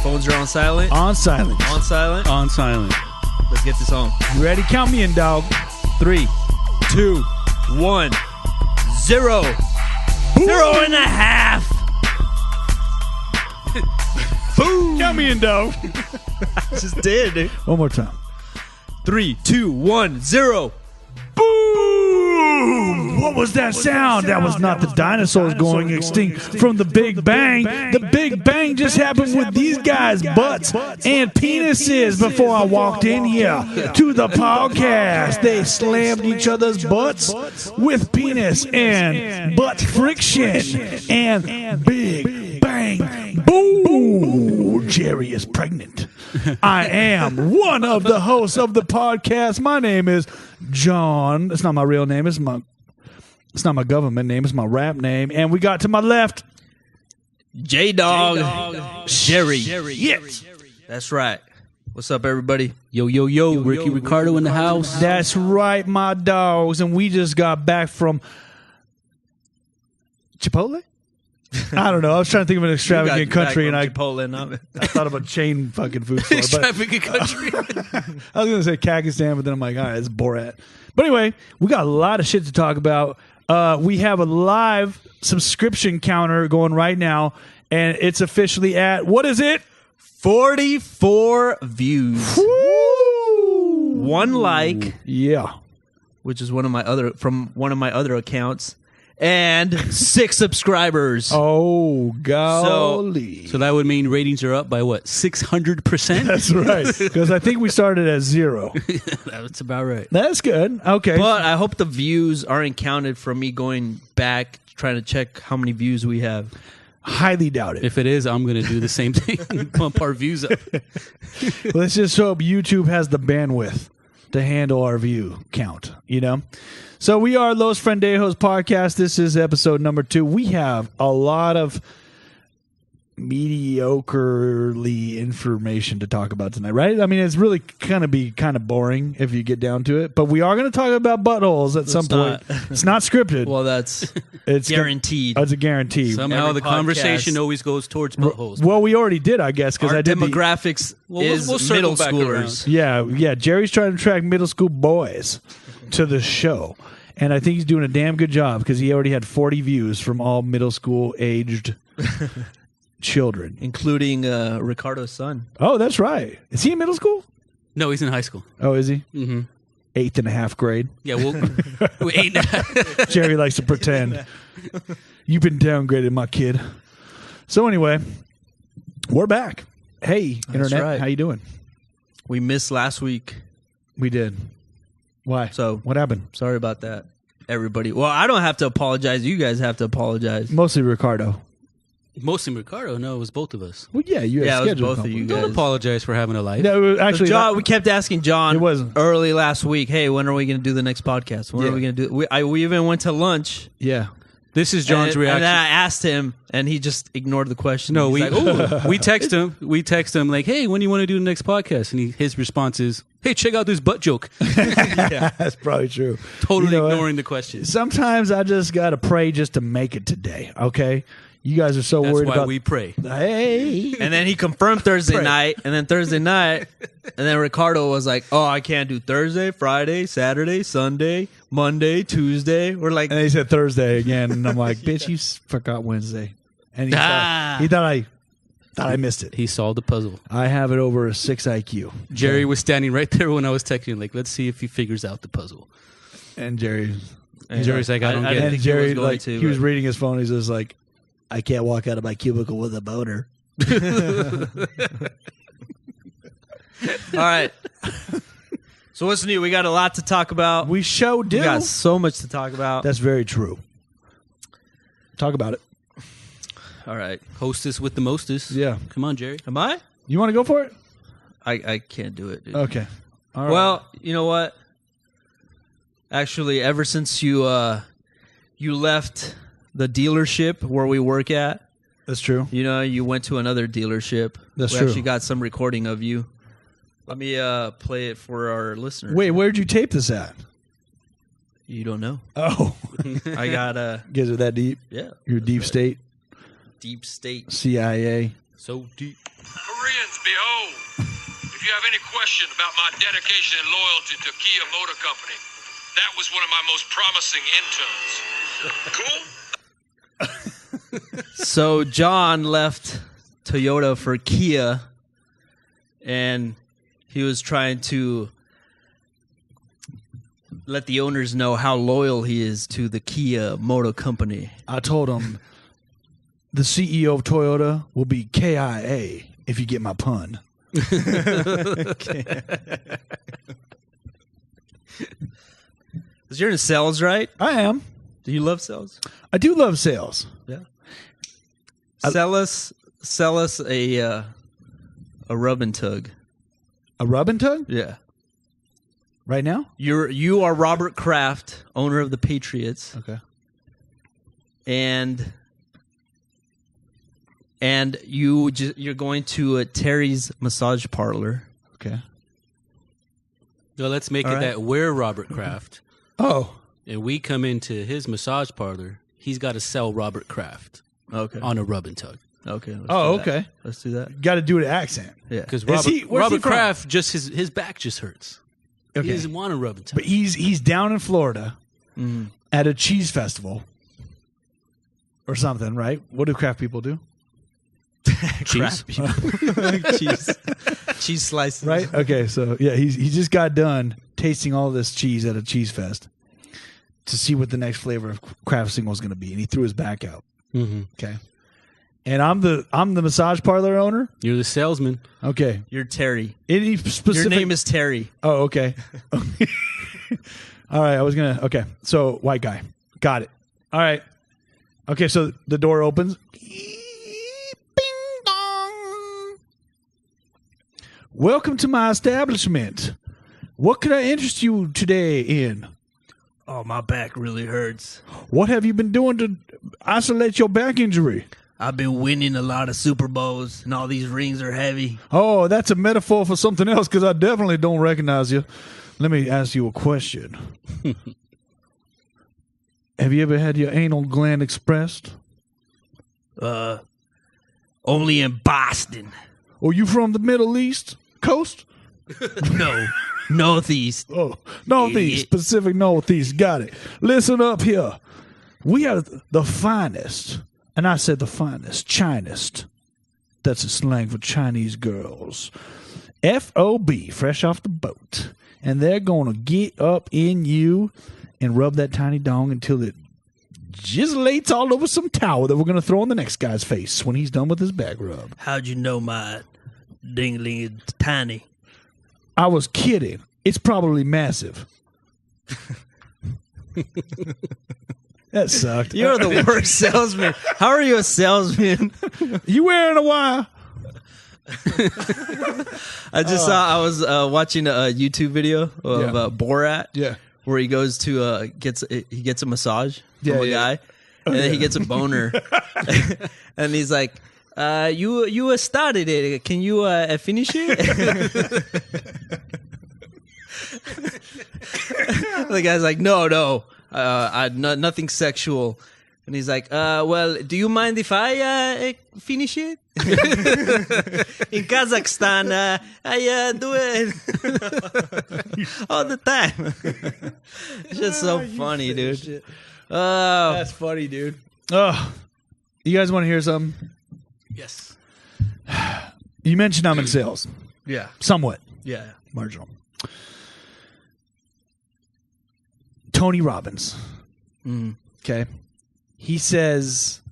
Phones are on silent. On silent. On silent. On silent. Let's get this on. You ready? Count me in, dog. 3, 2, 1, 0. 0.5. Boom. Count me in, dog. Just did, dude. One more time. 3, 2, 1, 0. Boom! What was that sound? That was not the dinosaurs going extinct from the Big Bang. The Big Bang just happened with these guys' butts and penises before I walked in here to the podcast. They slammed each other's butts with penis and butt friction and Big Bang. Boom! Jerry is pregnant. I am one of the hosts of the podcast. My name is John. It's not my real name. It's not my government name. It's my rap name. And we got to my left, J-Dog. Jerry. Yes. That's right. What's up, everybody? Yo, yo, yo. Ricky Ricardo in the house. That's right, my dogs. And we just got back from Chipotle? I don't know. I was trying to think of an extravagant country, and I thought of a chain fucking food store. Extravagant country. I was going to say Kakistan, but then I'm like, all right, it's Borat. But anyway, we got a lot of shit to talk about. We have a live subscription counter going right now, and it's officially at, what is it? 44 views. Woo! 1 like. Yeah. Which is one of my other accounts. And 6 subscribers. Oh, golly. So that would mean ratings are up by what, 600%? That's right. Because I think we started at 0. That's about right. That's good. Okay. But I hope the views aren't counted from me going back trying to check how many views we have. Highly doubt it. If it is, I'm going to do the same thing and pump our views up. Let's just hope YouTube has the bandwidth to handle our view count, you know? So we are Los Friendejos podcast. This is episode number 2. We have a lot of mediocrely information to talk about tonight, right? I mean, it's really kind of boring if you get down to it, but we are going to talk about buttholes at some point. It's not scripted. Well, it's guaranteed. It's a guarantee. Somehow the conversation always goes towards buttholes. Well, we already did, I guess, because I did demographics is middle schoolers. Yeah. Jerry's trying to attract middle school boys to the show. And I think he's doing a damn good job because he already had 40 views from all middle school aged children. Including Ricardo's son. Oh, that's right. Is he in middle school? No, he's in high school. Oh, is he? Mm-hmm. 8th and a half grade. Yeah, well, 8. Jerry likes to pretend. You've been downgraded, my kid. So anyway, we're back. Hey, Internet, right. How you doing? We missed last week. We did. Why? So what happened? Sorry about that, everybody. Well, I don't have to apologize. You guys have to apologize. Mostly Ricardo. Mostly Ricardo. No, it was both of us. Well, yeah, you had it was both of you guys. Don't apologize for having a life. No, actually, John, we kept asking John It wasn't. early last week, hey, when are we going to do the next podcast? When are we going to do it? We even went to lunch. Yeah. This is John's reaction. And then I asked him, and he just ignored the question. No, He's like, we text him. We text him like, "Hey, when do you want to do the next podcast?" And his response is, "Hey, check out this butt joke." Yeah, that's probably true. Totally ignoring the question. Sometimes I just gotta pray just to make it today. Okay, you guys are so worried That's why about. we pray. Hey, And then he confirmed Thursday night, and then Thursday night, and then Ricardo was like, "Oh, I can't do Thursday, Friday, Saturday, Sunday, Monday, Tuesday." We're like, and he said Thursday again, and I'm like, "Bitch, you forgot Wednesday." And he thought I missed it. He solved the puzzle. I have it over a 6 IQ. Jerry was standing right there when I was texting, like, "Let's see if he figures out the puzzle." And Jerry's like, "I don't get it." And Jerry, he was reading his phone. He's just like, "I can't walk out of my cubicle with a boner." all right. So what's new? We got a lot to talk about. We do. We got so much to talk about. That's very true. Talk about it. All right. Hostess with the mostest. Yeah. Come on, Jerry. Am I? You want to go for it? I can't do it, dude. Okay. All right. Well, you know what? Actually, ever since you left the dealership where we work at, that's true. you know, you went to another dealership. That's we true. actually got some recording of you. Let me play it for our listeners. Wait, where'd you tape this at? You don't know. Oh. I got You guys are that deep? yeah. You're deep state? Deep state. CIA? So deep. Hurry Friends, behold, if you have any question about my dedication and loyalty to Kia Motor Company, that was one of my most promising interns. Cool? So John left Toyota for Kia, and he was trying to let the owners know how loyal he is to the Kia Motor Company. I told him the CEO of Toyota will be KIA, if you get my pun. You're in sales, right? I am. Do you love sales? I do love sales. Yeah. Sell us a rub and tug. A rub and tug? Yeah. Right now? You are Robert Kraft, owner of the Patriots. Okay. And you're going to Terry's massage parlor. Okay. So let's make it right. that we're Robert Kraft, Oh. and we come into his massage parlor. He's got to sell Robert Kraft Okay. on a rub and tug. Okay. Let's Oh, do that. okay. Let's do that. Got to do an accent. Yeah. Because where's he Robert from? Kraft, just his back just hurts. Okay. He doesn't want a rub and tug. But he's down in Florida Mm. at a cheese festival or something, right? What do craft people do? Cheese. Cheese slices. Right? Okay, so yeah, he just got done tasting all this cheese at a cheese fest to see what the next flavor of craft single is going to be, and he threw his back out. Mm-hmm. Okay, and I'm the massage parlor owner. You're the salesman. Okay, You're Terry. any specific? Your name is Terry. Oh, okay. All right, I was gonna. Okay, so white guy, got it. All right. Okay, so the door opens. Bing dong. Welcome to my establishment. What could I interest you today in? Oh, my back really hurts. What have you been doing to isolate your back injury? I've been winning a lot of Super Bowls, and all these rings are heavy. Oh, that's a metaphor for something else because I definitely don't recognize you. Let me ask you a question. Have you ever had your anal gland expressed? Only in Boston. Are you from the Middle East coast? No, Northeast. Oh, Northeast, Idiot. Pacific Northeast. Got it. Listen up here. We are the finest, and I said the finest, Chinest. That's a slang for Chinese girls. FOB, fresh off the boat. And they're going to get up in you and rub that tiny dong until it jizzlates all over some towel that we're going to throw on the next guy's face when he's done with his back rub. How'd you know my dingling is tiny? I was kidding. It's probably massive. That sucked. You're the worst salesman. How are you a salesman? You wearing a wire? I just saw. I was watching a YouTube video of Borat. Yeah. Where he goes to gets a massage from Yeah, a yeah. guy, and then he gets a boner, and he's like, "You started it. Can you finish it?" The guy's like, "No, nothing sexual." And he's like, well, do you mind if I finish it? In Kazakhstan, I do it all the time. It's just so funny, dude. Oh, That's funny, dude. Oh, you guys want to hear something? Yes. You mentioned I'm in sales. yeah, Somewhat. yeah. Marginal. Tony Robbins. Okay. He says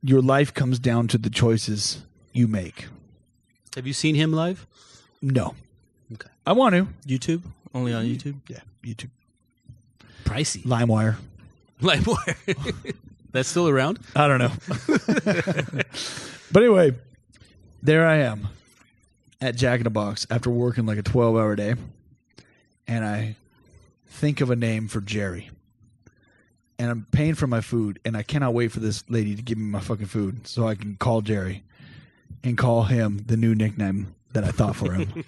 your life comes down to the choices you make. Have you seen him live? No. Okay. I want to. YouTube? Only on YouTube? Yeah, YouTube. Pricey. LimeWire. LimeWire. That's still around? I don't know. But anyway, there I am at Jack in the Box after working like a 12-hour day. And I think of a name for Jerry. And I'm paying for my food, and I cannot wait for this lady to give me my fucking food so I can call Jerry and call him the new nickname that I thought for him.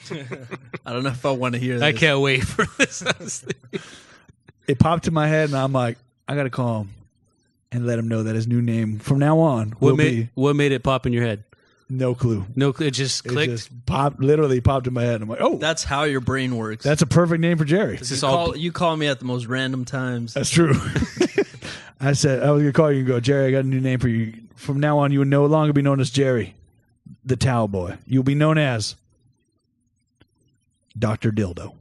I don't know if I want to hear this. I can't wait for this, honestly. It popped in my head, and I'm like, I got to call him and let him know that his new name from now on will be What made it pop in your head? No clue. No, it just It clicked. just literally popped in my head. I'm like, oh, That's how your brain works. that's a perfect name for Jerry. It's just all. You call me at the most random times. That's true. I said, I was going to call you and go, Jerry, I got a new name for you. From now on, you will no longer be known as Jerry, the towel boy. You'll be known as Dr. Dildo.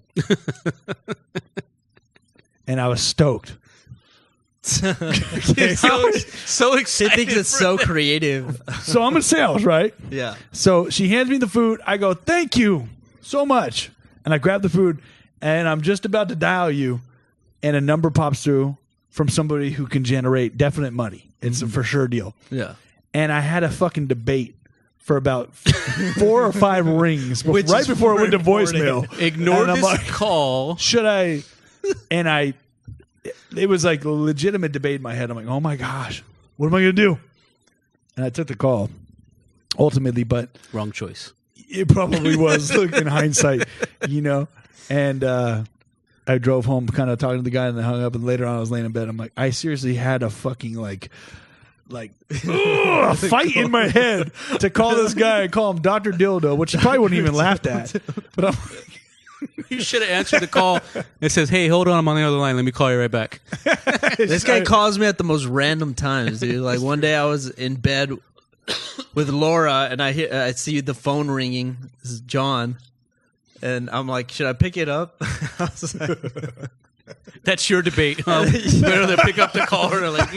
And I was stoked. Okay. So She excited. thinks it's so creative. So I'm in sales, right? Yeah. So she hands me the food. I go, thank you so much. And I grab the food, and I'm just about to dial you, and a number pops through from somebody who can generate definite money. It's a for sure deal. Yeah. And I had a fucking debate for about 4 or 5 rings Which right is before it went to more voicemail. Ignore And I'm this like, call. should I? And it was like a legitimate debate in my head. I'm like, oh my gosh, what am I going to do? And I took the call ultimately, but Wrong choice. it probably was in hindsight, And I drove home kind of talking to the guy and then hung up. And later on, I was laying in bed. I'm like, I seriously had a fucking a fight in my head to call this guy and call him Dr. Dildo, which he probably wouldn't even laughed at. But I'm You should have answered the call. It says, "Hey, hold on, I'm on the other line. Let me call you right back." This guy calls me at the most random times, dude. Like one day I was in bed with Laura and I see the phone ringing. This is John. And I'm like, should I pick it up? I was like, That's your debate. Whether to pick up the call or like.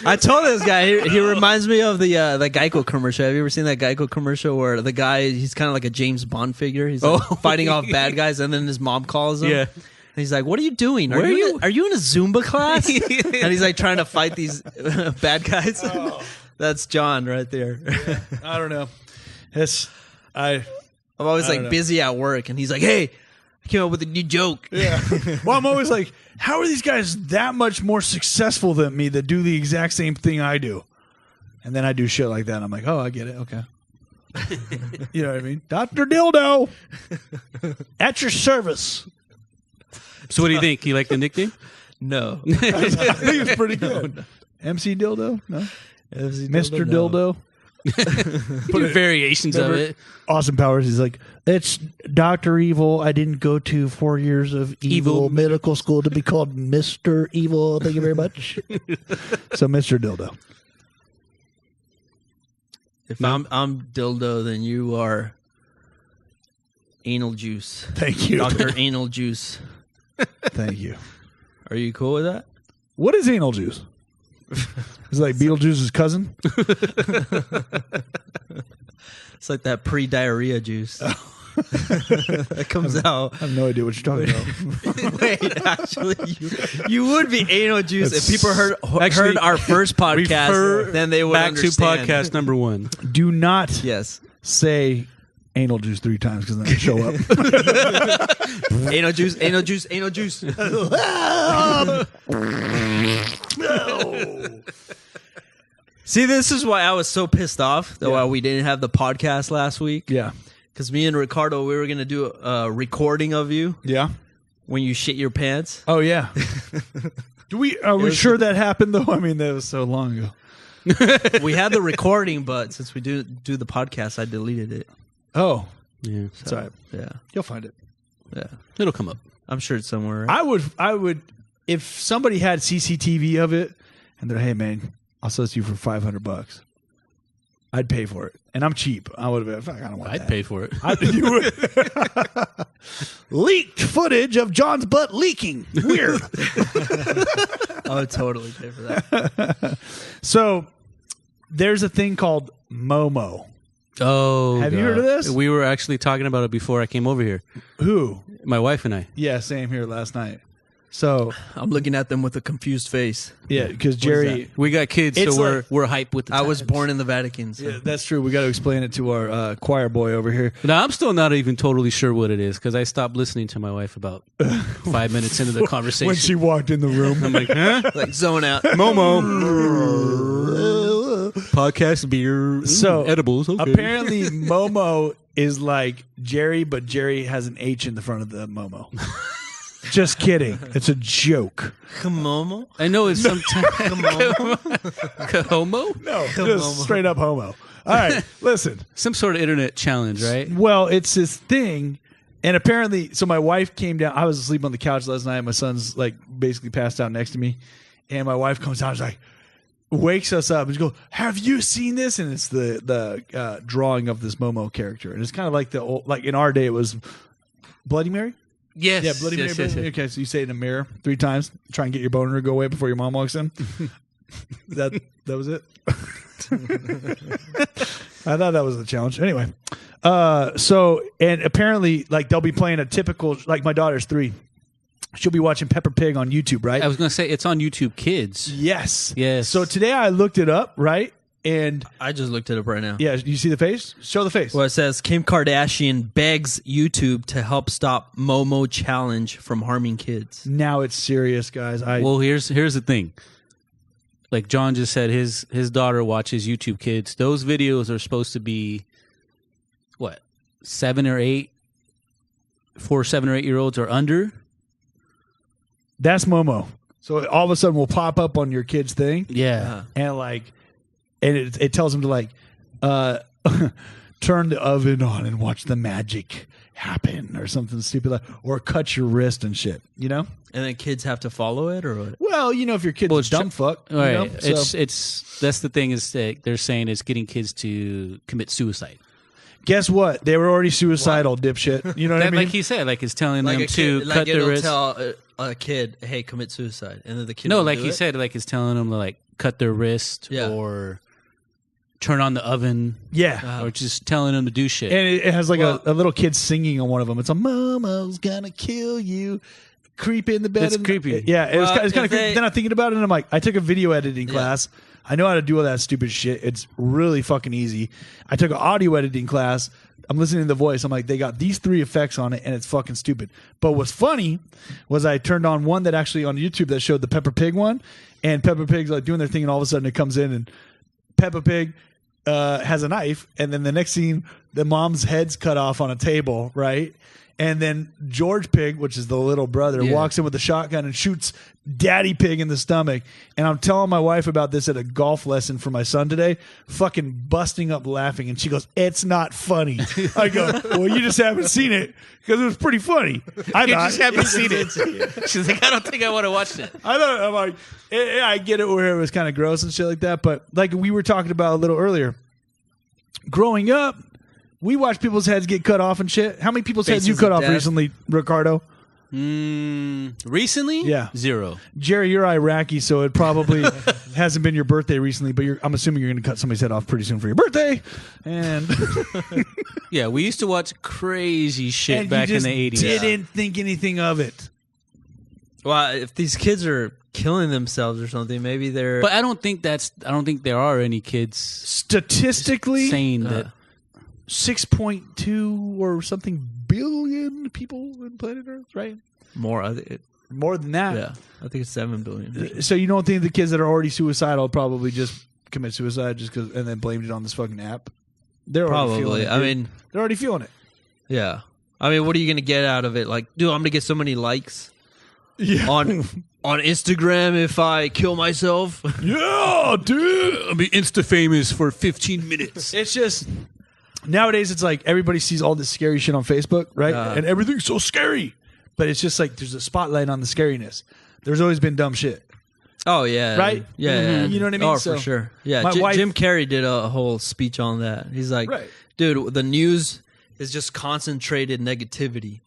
I told this guy he reminds me of the Geico commercial. Have you ever seen that Geico commercial where the guy he's kind of like a James Bond figure? He's like fighting off bad guys, and then his mom calls him. Yeah. And he's like, "What are you doing? Are you in a Zumba class?" And he's like trying to fight these bad guys. That's John right there. I don't know. I'm always don't like know. busy at work, and he's like, "Hey, I came up with a new joke." Yeah. Well, I'm always like, how are these guys that much more successful than me that do the exact same thing I do? And then I do shit like that. And I'm like, oh, I get it. Okay. You know what I mean? Dr. Dildo. At your service. So what do you think? You like the nickname? No, I think it's pretty good. MC Dildo? No. Mr. Dildo? Put variations of it. Austin Powers is like, it's Dr. Evil. I didn't go to 4 years of evil medical school to be called Mr. Evil. Thank you very much. So Mr. Dildo. if I'm dildo, then you are anal juice. Thank you. Dr. Anal Juice. Thank you. Are you cool with that? What is anal juice? Is it like Beetlejuice's cousin? It's like that pre-diarrhea juice that comes out. I have no idea what you're talking about. Wait, actually, you would be anal juice if people heard Actually, our first podcast. refer Then they would Back understand. to podcast number 1. Do not Yes, say anal juice 3 times because then I show up. anal juice, anal juice, anal juice. See, this is why I was so pissed off that why we didn't have the podcast last week. Yeah. Because me and Ricardo, we were gonna do a recording of you Yeah. when you shit your pants. Oh, yeah. Are we sure that happened, though? I mean, that was so long ago. We had the recording, but since we do the podcast, I deleted it. Oh. Yeah. It's all right. Yeah, You'll find it. yeah. It'll come up. I'm sure it's somewhere. Right? I would, if somebody had CCTV of it and they're, hey, man, I'll sell this to you for $500. I'd pay for it. And I'm cheap. I would have been, I don't want that. I'd pay for it. You would. Leaked footage of John's butt leaking. Weird. I would totally pay for that. So there's a thing called Momo. Oh, Have you heard of this? We were actually talking about it before I came over here. Who? My wife and I. Yeah, same here last night. So, I'm looking at them with a confused face. yeah, because is Jerry... We got kids, It's so like- we're hype with the I was times. born in the Vatican. So. Yeah, that's true. We got to explain it to our choir boy over here. Now, I'm still not even totally sure what it is because I stopped listening to my wife about 5 minutes into the conversation. When she walked in the room. I'm like, huh? Like zone out. Momo. Podcast, beer, So, edibles. Okay. apparently Momo is like Jerry, but Jerry has an H in the front of the Momo. Just kidding. It's a joke. Momo? I know it's sometimes homo. No, just straight up homo. All right, listen. Some sort of internet challenge, right? Well, it's this thing, and apparently, so my wife came down. I was asleep on the couch last night. My son's like basically passed out next to me, and my wife comes down. She's like, wakes us up and she goes, "Have you seen this?" And it's the drawing of this Momo character, and it's kind of like the old, like in our day, it was Bloody Mary. Yes. Yeah, Bloody Mary. Bloody Mary. Okay, so you say it in a mirror 3 times, try and get your boner to go away before your mom walks in. that was it. I thought that was the challenge. Anyway, so and apparently, like they'll be playing a typical. Like my daughter's 3, she'll be watching Peppa Pig on YouTube, right? I was going to say it's on YouTube Kids. Yes. Yes. So today I looked it up, right? And I just looked it up right now. yeah, you see the face? Show the face. Well, it says Kim Kardashian begs YouTube to help stop Momo challenge from harming kids. Now it's serious, guys. Well, here's the thing. Like John just said, his daughter watches YouTube Kids. Those videos are supposed to be, what, 7 or 8? For 7 or 8 year olds or under. That's Momo. So all of a sudden, we'll pop up on your kid's thing, Yeah. and it tells them to like turn the oven on and watch the magic happen, or something stupid like, or cut your wrist and shit. You know. And then kids have to follow it, or what? Well, you know, if your kid's a dumb fuck, you Right. know, so. It's that's the thing is that they're saying it's getting kids to commit suicide. Guess what? They were already suicidal, dipshit. You know what I mean? Like he said, like it's telling Like them a to kid, cut like their it'll wrist. tell a kid, "Hey, commit suicide," and then the kid. No, will like do he it? said, like it's telling them to like cut their wrist Yeah. or turn on the oven. Yeah. Or just telling them to do shit. And it has like a little kid singing on one of them. It's a "Momo's gonna kill you." Creep in the bed. It's creepy. Yeah, it was Well, it's kind of if creepy. they- Then I'm thinking about it, and I'm like, I took a video editing class. I know how to do all that stupid shit. It's really fucking easy. I took an audio editing class. I'm listening to the voice. I'm like, they got these 3 effects on it, and it's fucking stupid. But what's funny was I turned on one that actually on YouTube that showed the Peppa Pig one, and Peppa Pig's like doing their thing, and all of a sudden it comes in, and Peppa Pig has a knife, and then the next scene, the mom's head's cut off on a table, right? And then George Pig, which is the little brother, walks in with a shotgun and shoots Daddy Pig in the stomach. And I'm telling my wife about this at a golf lesson for my son today, fucking busting up laughing. And she goes, "It's not funny." I go, "Well, you just haven't seen it because it was pretty funny." I You thought, just haven't seen it. She's like, I don't think I want to watch it. I'm like, I get it where it was kind of gross and shit like that. But like we were talking about a little earlier, growing up, we watch people's heads get cut off and shit. How many people's heads you Faces cut of off death. recently, Ricardo? Recently? Yeah. 0. Jerry, you're Iraqi, so it probably hasn't been your birthday recently, but I'm assuming you're going to cut somebody's head off pretty soon for your birthday. And, Yeah, we used to watch crazy shit and back you in just the 80s. didn't think anything of it. Well, if these kids are killing themselves or something, maybe they're. But I don't think there are any kids Statistically, saying that. 6.2 or something billion people on planet Earth, right? more. More than that. Yeah, I think it's 7 billion. So you don't think the kids that are already suicidal probably just commit suicide just because, and then blamed it on this fucking app? They're already feeling Probably. it. I dude. mean, they're already feeling it. yeah. I mean, what are you going to get out of it? Like, dude, I'm going to get so many likes Yeah. on Instagram if I kill myself. Yeah, dude. I'll be insta famous for 15 minutes. It's just nowadays it's like everybody sees all this scary shit on Facebook, right? And everything's so scary. But it's just like there's a spotlight on the scariness. There's always been dumb shit. Oh yeah, Right? Yeah, yeah. You know what I mean? Oh, So, for sure. Yeah, my wife- Jim Carrey did a whole speech on that. He's like, Right. dude, the news is just concentrated negativity.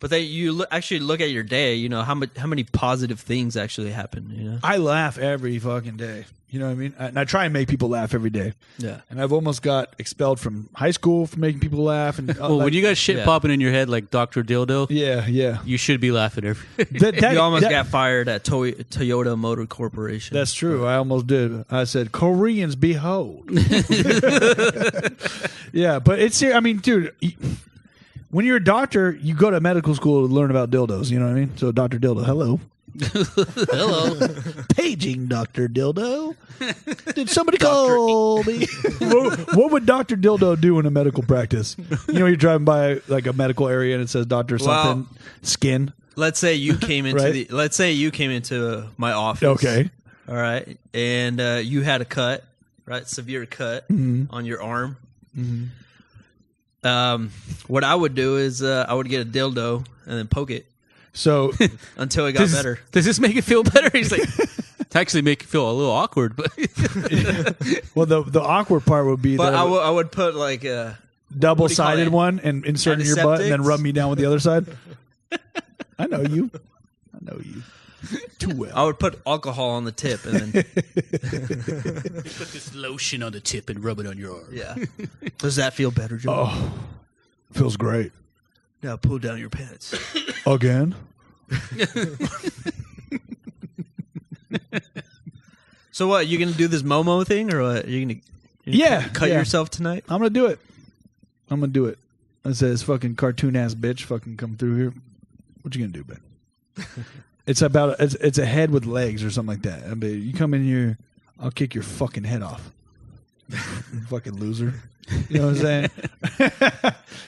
But then you actually look at your day. You know how many positive things actually happen. You know. I laugh every fucking day. You know what I mean? And I try and make people laugh every day. Yeah. And I've almost got expelled from high school for making people laugh. And Well, when you got shit popping in your head like Dr. Dildo, yeah. you should be laughing every That- You almost that- got fired at Toyota Motor Corporation. That's true. I almost did. I said, "Koreans, behold." Yeah, but it's. I mean, dude, when you're a doctor, you go to medical school to learn about dildos. You know what I mean? So, Dr. Dildo, hello. hello. Paging Dr. Dildo. Did somebody call me? What would Dr. Dildo do in a medical practice? You know, you're driving by like a medical area and it says Dr. something, skin. let's say you came into Right. let's say you came into my office. Okay. All right, and you had a cut, right? Severe cut on your arm. What I would do is I would get a dildo and then poke it So until it got better. Does this make it feel better? He's like, it actually make it feel a little awkward, but well, the awkward part would be But that I would put like a double-sided it? one and insert in your butt and then Antiseptics? rub me down with the other side. I know you too well. I would put alcohol on the tip and then put this lotion on the tip and rub it on your arm. yeah. Does that feel better, Joe? Oh, feels great. Now pull down your pants. Again? So what? You gonna do this Momo thing or what? You gonna Yeah, cut yeah. yourself tonight? I'm gonna do it. I said, this fucking cartoon ass bitch fucking come through here. What you gonna do, man? It's it's a head with legs or something like that. I mean, you come in here, I'll kick your fucking head off. You fucking loser. You know what I'm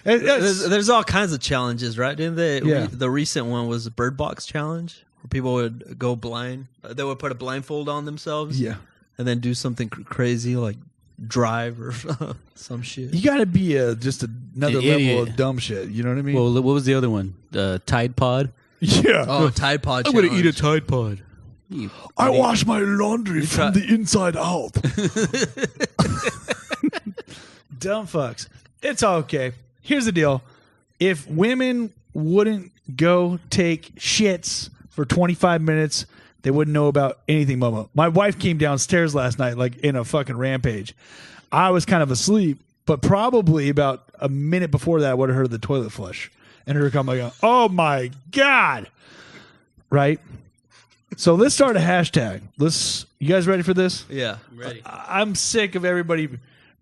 saying? There's all kinds of challenges, right? Didn't they? Yeah. The recent one was the Bird Box challenge, where people would go blind. They would put a blindfold on themselves, Yeah. and then do something crazy like drive or some shit. You gotta be just another An level idiot. of dumb shit. You know what I mean? Well, what was the other one? Tide Pod? yeah. Oh, Tide Pod. I'm challenge. going to eat a Tide Pod. I wash my laundry try- from the inside out. Dumb fucks. It's okay. Here's the deal. If women wouldn't go take shits for 25 minutes, they wouldn't know about anything, Momo. My wife came downstairs last night like in a fucking rampage. I was kind of asleep, but probably about a minute before that I would have heard the toilet flush. And her come like, oh my God. Right? So let's start a hashtag. You guys ready for this? Yeah. Ready. I'm sick of everybody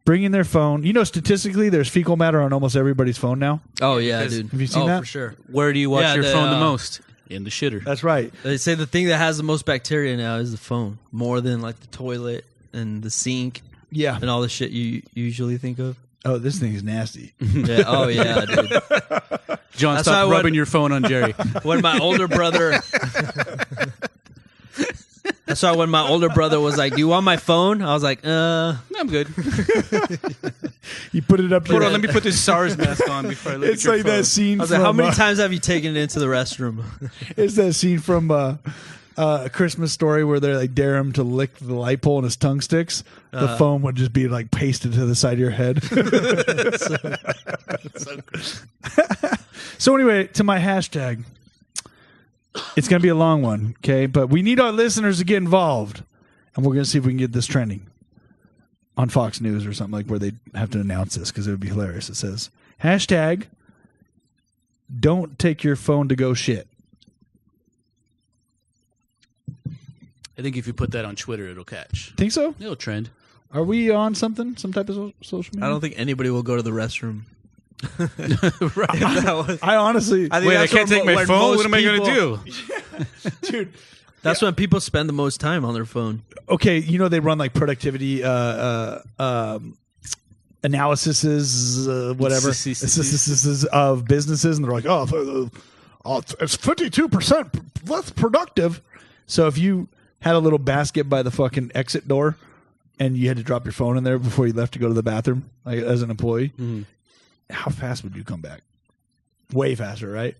bringing their phone. You know, statistically, there's fecal matter on almost everybody's phone now. Oh yeah, Because- dude. Have you seen oh, that? for sure. Where do you watch Yeah, your the, phone the most? In the shitter. That's right. They say the thing that has the most bacteria now is the phone, more than like the toilet and the sink Yeah. and all the shit you usually think of. Oh, this thing is nasty. Yeah. Oh yeah, dude. John, That's stop why rubbing when- your phone on Jerry. When my older brother, that's why when my older brother was like, "Do you want my phone?" I was like, I'm good. You put it up to Hold your on, let me put this SARS mask on before I look It's at your like phone. that scene I was from like, "How many times have you taken it into the restroom?" It's that scene from A Christmas Story where they like dare him to lick the light pole and his tongue sticks. The phone would just be like pasted to the side of your head. So anyway, to my hashtag. It's going to be a long one, okay? But we need our listeners to get involved. And we're going to see if we can get this trending on Fox News or something like where they have to announce this because it would be hilarious. It says, hashtag, don't take your phone to go shit. I think if you put that on Twitter, it'll catch. Think so? It'll trend. Are we on something? Some type of social media? I don't think anybody will go to the restroom. I honestly... I think Wait, I that's can't take my when phone? most What am I going people- to do? Dude, That's when people spend the most time on their phone. okay, you know they run like productivity analyses, whatever, of businesses, and they're like, it's 52% less productive. So if you had a little basket by the fucking exit door and you had to drop your phone in there before you left to go to the bathroom, like as an employee, how fast would you come back? Way faster, right?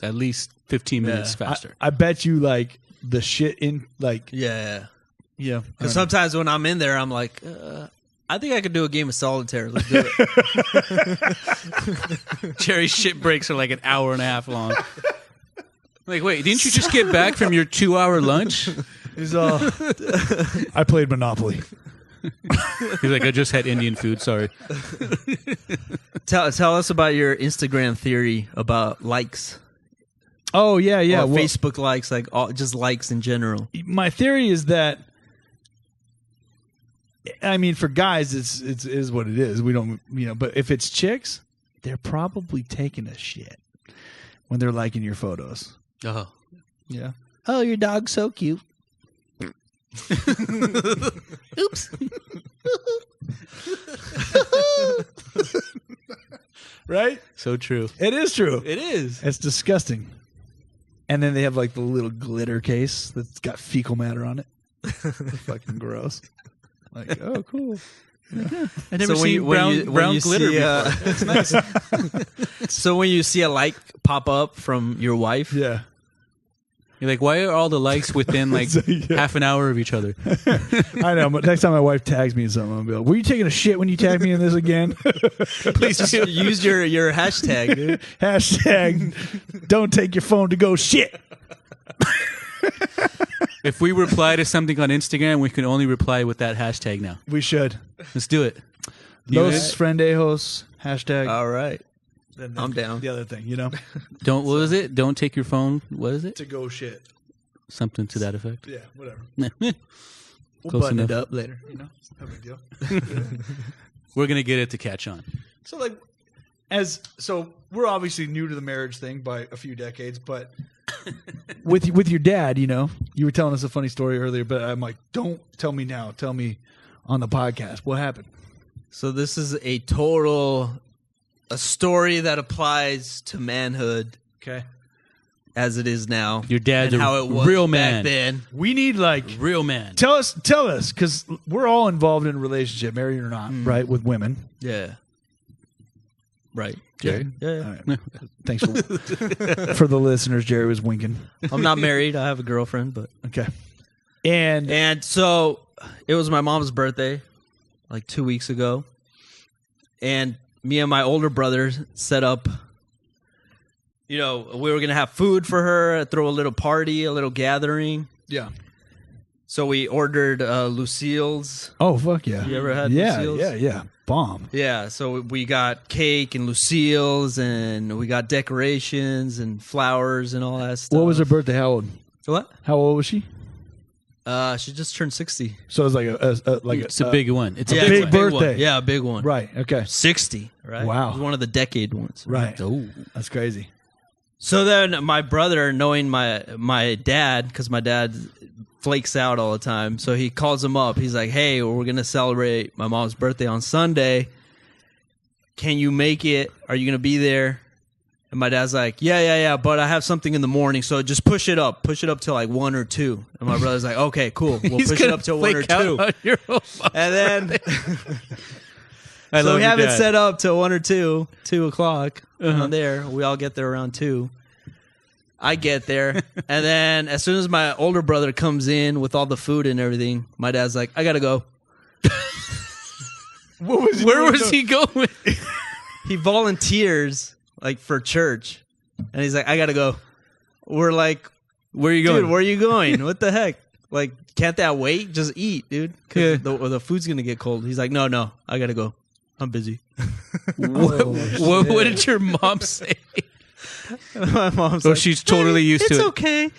At least 15 minutes faster. I bet you like the shit in like Yeah. yeah. Because sometimes when I'm in there, I'm like, I think I could do a game of solitaire. Let's do it. Jerry's shit breaks are like an hour and a half long. Like, wait, didn't you just get back from your 2-hour lunch? He's I played Monopoly. He's like, I just had Indian food. Sorry. Tell us about your Instagram theory about likes. Oh yeah, yeah. Or Well, Facebook likes, like just likes in general. my theory is that, I mean, for guys, it is what it is. We don't, but if it's chicks, they're probably taking a shit when they're liking your photos. Oh. Yeah. Oh, your dog's so cute. Oops. Right? So true. It is true. It is. It's disgusting. And then they have like the little glitter case that's got fecal matter on it. Fucking gross. Like, oh, cool. I never seen brown glitter before. It's nice. So when you see a like pop up from your wife, Yeah. You're like, why are all the likes within like half an hour of each other? I know, but next time my wife tags me in something, I'll be like, were you taking a shit when you tagged me in this again? please just use your hashtag, dude. Hashtag don't take your phone to go shit. If we reply to something on Instagram, we can only reply with that hashtag now. We should. Let's do it. Los Friendejos, hashtag. All right. Then I'm down. The other thing, you know? What was it? Don't take your phone. What is it? To go shit. Something to that effect. Yeah, whatever. We'll Close button enough. it up later. You know? No big deal. We're going to get it to catch on. So, like, so we're obviously new to the marriage thing by a few decades, but with your dad, you know, you were telling us a funny story earlier, but I'm like, don't tell me now. Tell me on the podcast. What happened? So this is a story that applies to manhood Okay. as it is now. Your dad's and a how it was real back man. then. We need, like, Real man. tell us, because we're all involved in a relationship, married or not, right, with women. Yeah. Right. Jerry? Yeah. All right. Thanks for the listeners. Jerry was winking. I'm not married. I have a girlfriend, but Okay. And so it was my mom's birthday like 2 weeks ago. And me and my older brother set up, you know, we were going to have food for her, throw a little party, a little gathering. yeah. So we ordered Lucille's. Oh, fuck yeah. You ever had yeah, Lucille's? Yeah. Bomb. Yeah, so we got cake and Lucille's, and we got decorations and flowers and all that stuff. What was her birthday? How old? What? How old was she? She just turned 60. So it was like It's a big one. It's a Yeah, big it's one. a birthday. one. Yeah, a big one. Right. Okay. 60, right? Wow. It was one of the decade ones. Right. Oh. That's crazy. So then my brother, knowing my dad, because my dad flakes out all the time, so he calls him up. He's like, hey, we're going to celebrate my mom's birthday on Sunday. Can you make it? Are you going to be there? And my dad's like, yeah, but I have something in the morning, so just push it up till like 1 or 2. And my brother's like, okay, cool. We'll He's push it gonna up till 1 or flake out 2. on your whole And then, I so love we your have it dad. set up till 1 or 2 o'clock on there. We all get there around 2. I get there, and then as soon as my older brother comes in with all the food and everything, my dad's like, I gotta go. Where was he going? He volunteers like for church, and he's like, I gotta go. We're like, Where are you going? dude, where are you going? What the heck? Like, can't that wait? Just eat, dude. Yeah. Because the food's gonna get cold. He's like, no, I gotta go. I'm busy. What did your mom say? My mom's Oh, like, she's totally used to it's it. okay.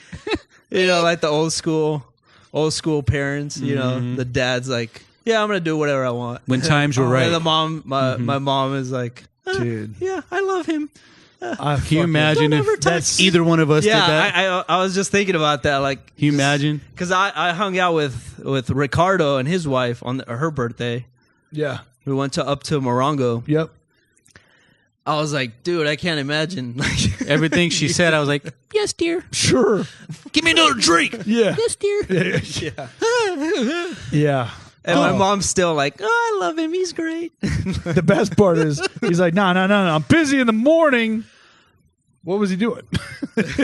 You know, like the old school parents. You know, the dad's like, yeah, I'm gonna do whatever I want. When times were right. And the mom, my mom is like, Dude. yeah, I love him. Can you imagine if touch- either one of us did Yeah, that? I was just thinking about that. Like, Can you imagine? because I hung out with Ricardo and his wife on her birthday. Yeah. We went up to Morongo. Yep. I was like, dude, I can't imagine. Like, Everything she said, I was like, yes, dear. Sure. Give me another drink. Yeah. Yes, dear. Yeah. and my mom's still like, oh, I love him. He's great. The best part is he's like, no. I'm busy in the morning. What was he doing?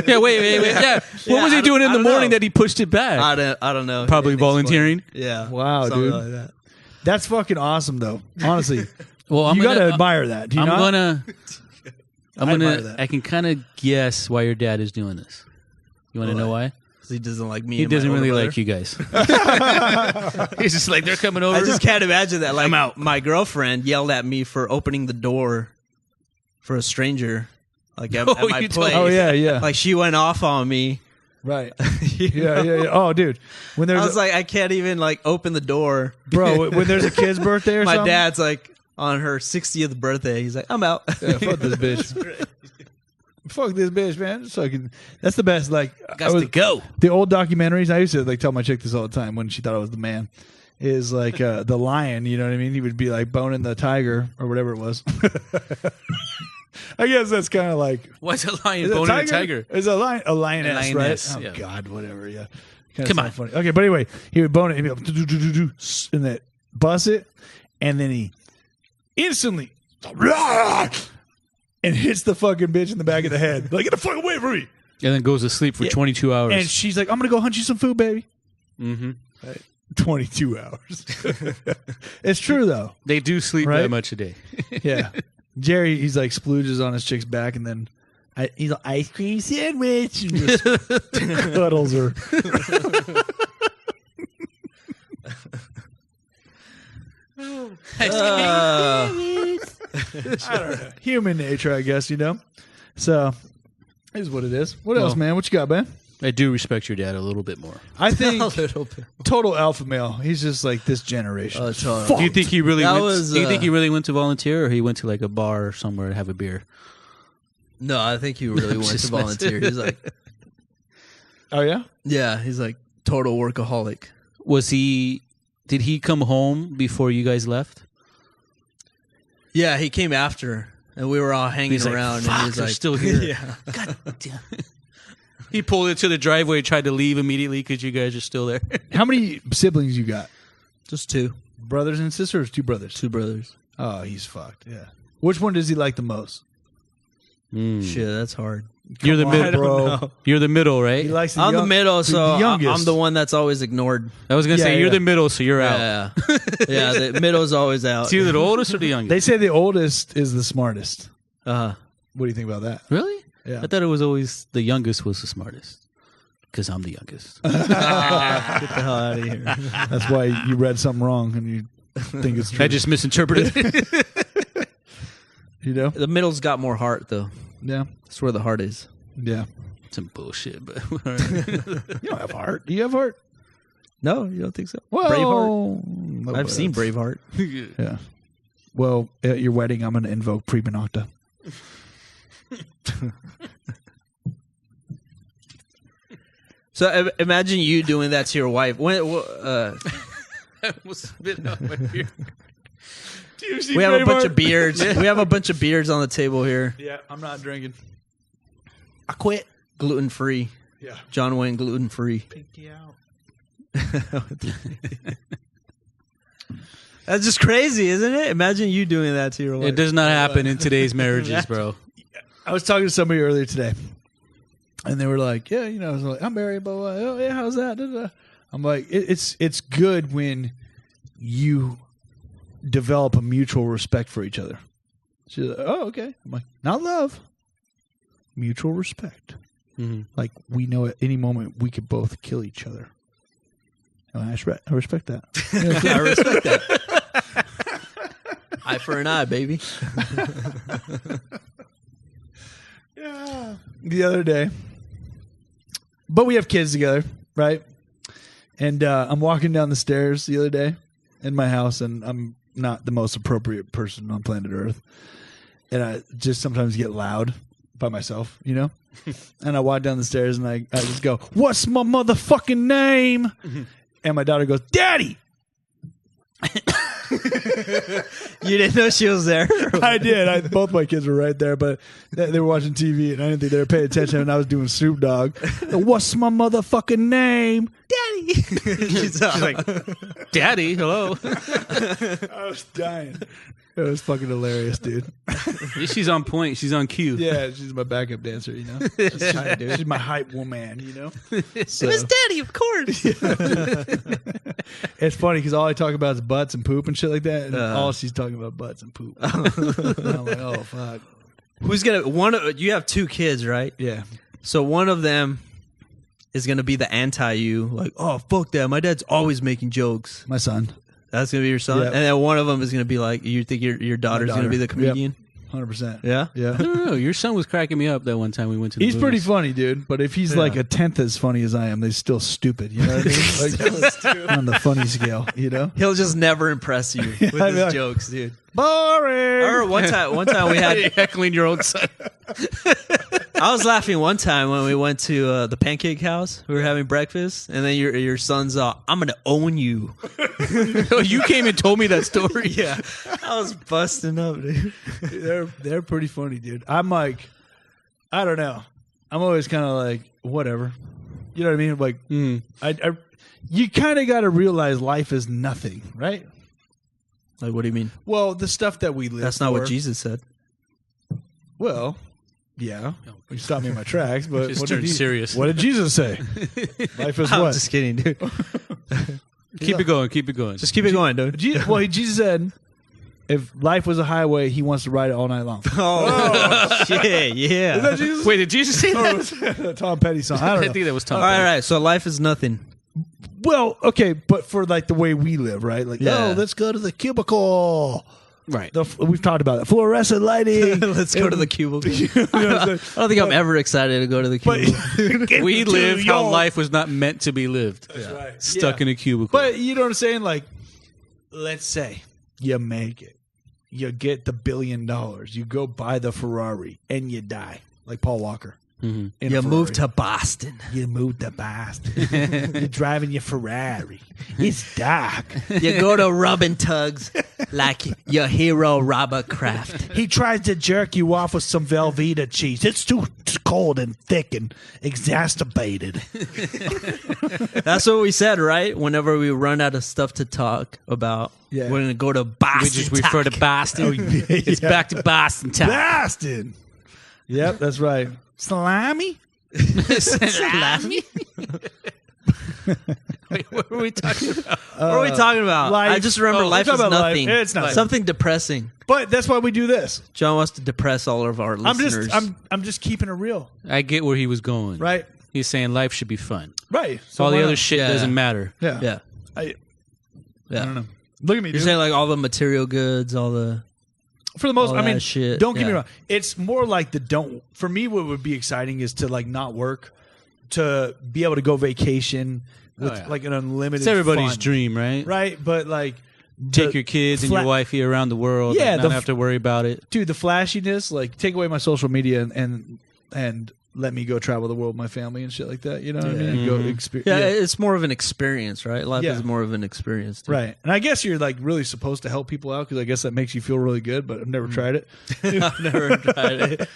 Yeah, wait. Yeah. What was he doing in I the don't morning know. that he pushed it back? I don't know. Probably It volunteering. explained. Yeah. Wow, something dude. like that. That's fucking awesome, though. Honestly, Well, you gotta admire that. Do you I'm not? gonna. admire that. I can kind of guess why your dad is doing this. You want to know why? 'Cause he doesn't like me. He and my doesn't really older like you guys. He's just like, they're coming over. I just can't imagine that. Like, I'm out. my girlfriend yelled at me for opening the door for a stranger, like at my you told place. me. Oh yeah. Like, she went off on me. Right. Yeah. Oh, dude. When I there's was like, I can't even like open the door. bro, when there's a kid's birthday or My something. dad's like on her 60th birthday. He's like, I'm out. Yeah, fuck this bitch. Fuck this bitch, man. It's fucking, that's the best. Like, Got to go. the old documentaries. I used to like tell my chick this all the time when she thought I was the man. Is like the lion. You know what I mean? He would be like boning the tiger or whatever it was. I guess that's kind of like. What's a lion Is it boning a tiger? It's a lioness, lioness, right? yeah. Oh God, whatever. Yeah. Come on. Funny. Okay, but anyway, he would bone it and he'd be like, and then bust it, and then he instantly and hits the fucking bitch in the back of the head. Like, get the fuck away from me. And then goes to sleep for 22 hours. And she's like, I'm gonna go hunt you some food, baby. Mm-hmm. 22 hours. It's true though. They do sleep Right? that much a day. Yeah. Jerry, he's like splooges on his chick's back, and then he's like, ice cream sandwich, and just cuddles her. I don't know. Human nature, I guess, So, is what it is. What else, man? What you got, man? I do respect your dad a little bit more. I think A little bit. total alpha male. He's just like this generation. Oh, totally. Fuck. Do you think he really That went? was, do you think he really went to volunteer, or he went to like a bar or somewhere to have a beer? No, I think he really went to Just volunteer. He's like, Oh, yeah? yeah, he's like total workaholic. Was he? Did he come home before you guys left? Yeah, he came after, and we were all hanging He's like, around, "Fuck, and he's they're like, still here." Yeah. God damn. He pulled into the driveway, tried to leave immediately because you guys are still there. How many siblings you got? Just two Brothers and sisters? 2 brothers? brothers. Oh, he's fucked. Yeah. Which one does he like the most? Shit, that's hard. You're the Come on, middle, bro. You're the middle, right? He likes the I'm the young- middle, so the youngest. I'm the one that's always ignored. I was gonna Yeah, say you're yeah. the middle, so you're out. Yeah, yeah. The middle's always out. It's either the oldest or the youngest. They say the oldest is the smartest. Uh, What do you think about that? Really? Yeah. I thought it was always the youngest was the smartest because I'm the youngest. get the hell out of here. That's why you read something wrong and you think it's true. I just misinterpreted. The middle's got more heart, though. Yeah. That's where the heart is. Yeah. Some bullshit, but You don't have heart. Do you have heart? No, you don't think so? Whoa. Braveheart. I've seen Braveheart. Yeah. Well, at your wedding, I'm going to invoke prima nocta. So imagine you doing that to your wife. When, I almost spit out my beer. we have a bunch of beards. We have a bunch of beards on the table here. Yeah, I'm not drinking. I quit. Gluten free. Yeah. John Wayne gluten free. Pinky out. That's just crazy, isn't it? Imagine you doing that to your wife. It does not happen in today's marriages, bro. I was talking to somebody earlier today, and they were like, "Yeah, I was like, I'm married, blah, blah. Oh, yeah, how's that?" Da, da. I'm like, "It's good when you develop a mutual respect for each other." She's like, "Oh, okay." I'm like, "Not love, mutual respect. Mm-hmm. Like we know at any moment we could both kill each other." And I respect that. I respect that. Eye for an eye, baby. Yeah. The other day, but we have kids together, right? And I'm walking down the stairs the other day in my house, and I'm not the most appropriate person on planet Earth, and I just sometimes get loud by myself, And I walk down the stairs, and I just go, "What's my motherfucking name?" And my daughter goes, "Daddy." You didn't know she was there? I did. Both my kids were right there, but they were watching TV, and I didn't think they were paying attention. And I was doing Snoop Dogg. What's my motherfucking name, Daddy. She's like, "Daddy, hello." I was dying. It was fucking hilarious, dude. She's on point. She's on cue. Yeah, she's my backup dancer, She's my hype woman, So, Miss Daddy, of course. it's funny because all I talk about is butts and poop and shit like that, and all she's talking about butts and poop. And I'm like, oh fuck. Who's gonna you have 2 kids, right? Yeah. So one of them is gonna be the anti you, like, oh fuck that. My dad's always making jokes. My son. That's gonna be your son, Yeah. and then one of them is gonna be like, you think your daughter's gonna be the comedian? 100%. Yeah. Yeah. No, your son was cracking me up that one time we went to the He's pretty movies. funny, dude. But if he's like a tenth as funny as I am, they're still stupid. You know what I mean? Like, on the funny scale, He'll just never impress you with I'd be his like, jokes, dude. Boring. I remember one time we had heckling your own son. I was laughing one time when we went to the Pancake House. We were having breakfast, and then your son's, I'm going to own you. Oh, you came and told me that story. Yeah. I was busting up, dude. They're pretty funny, dude. I'm like, I don't know. I'm always kind of like, whatever. You know what I mean? Like, you kind of got to realize life is nothing, right? Like, what do you mean? Well, the stuff that we live That's not for, what Jesus said. Well, yeah. You stopped me in my tracks, but Just turned serious. What did Jesus say? Life is I'm what? just kidding, dude. Keep it going. Keep it going. Just keep it going, dude. Jesus said, if life was a highway, he wants to ride it all night long. Oh, shit, yeah. Is that Jesus? Wait, did Jesus say that? Tom Petty song. I don't I know. think that was Tom. All right. So life is nothing. Well, okay, but for like the way we live, right? Like, Yeah. let's go to the cubicle. Right. We've talked about that. Fluorescent lighting. Let's go to the cubicle. You know what I'm saying? I don't think I'm ever excited to go to the cubicle. But We Get live to how your- life was not meant to be lived. That's right. Stuck Yeah. in a cubicle. But you know what I'm saying? Like, let's say you make it. You get the $1 billion. You go buy the Ferrari and you die. Like Paul Walker. Mhm. in a You moved Ferrari. to Boston. You moved to Boston. You're driving your Ferrari. It's dark. You go to rubbing tugs like your hero Robert Kraft. He tries to jerk you off with some Velveeta cheese. It's too cold and thick and exacerbated. That's what we said, right? Whenever we run out of stuff to talk about, Yeah. we're gonna go to Boston. We just refer to Boston. It's Yeah. back to Boston time. Boston. Yep, that's right. Salami? Salami? Wait, what were we talking about? What are we talking about? life. I just remember Oh, life we're is talking about life. nothing. It's nothing. Something depressing. But that's why we do this. John wants to depress all of our listeners. I'm just keeping it real, I get where he was going. right? He's saying life should be fun. Right. So all the why other not? shit Yeah. doesn't matter. Yeah. yeah, I yeah. don't know. Look at me. You're Dude. saying like all the material goods, all the For the most, all I mean, that shit. don't get me Yeah. wrong. It's more like the don't. For me, what would be exciting is to like not work, to be able to go vacation with yeah. like an unlimited. It's everybody's fun, dream, right? right? But like, Take the your kids and fla- your wifey around the world. Yeah, and the not f- have to worry about it. dude, the flashiness. Like, take away my social media and let me go travel the world with my family and shit like that. You know what I mean? And go experience. Yeah, it's more of an experience, right? Life Yeah. is more of an experience. Too. Right. And I guess you're like really supposed to help people out because I guess that makes you feel really good, but I've never tried it. I've never tried it.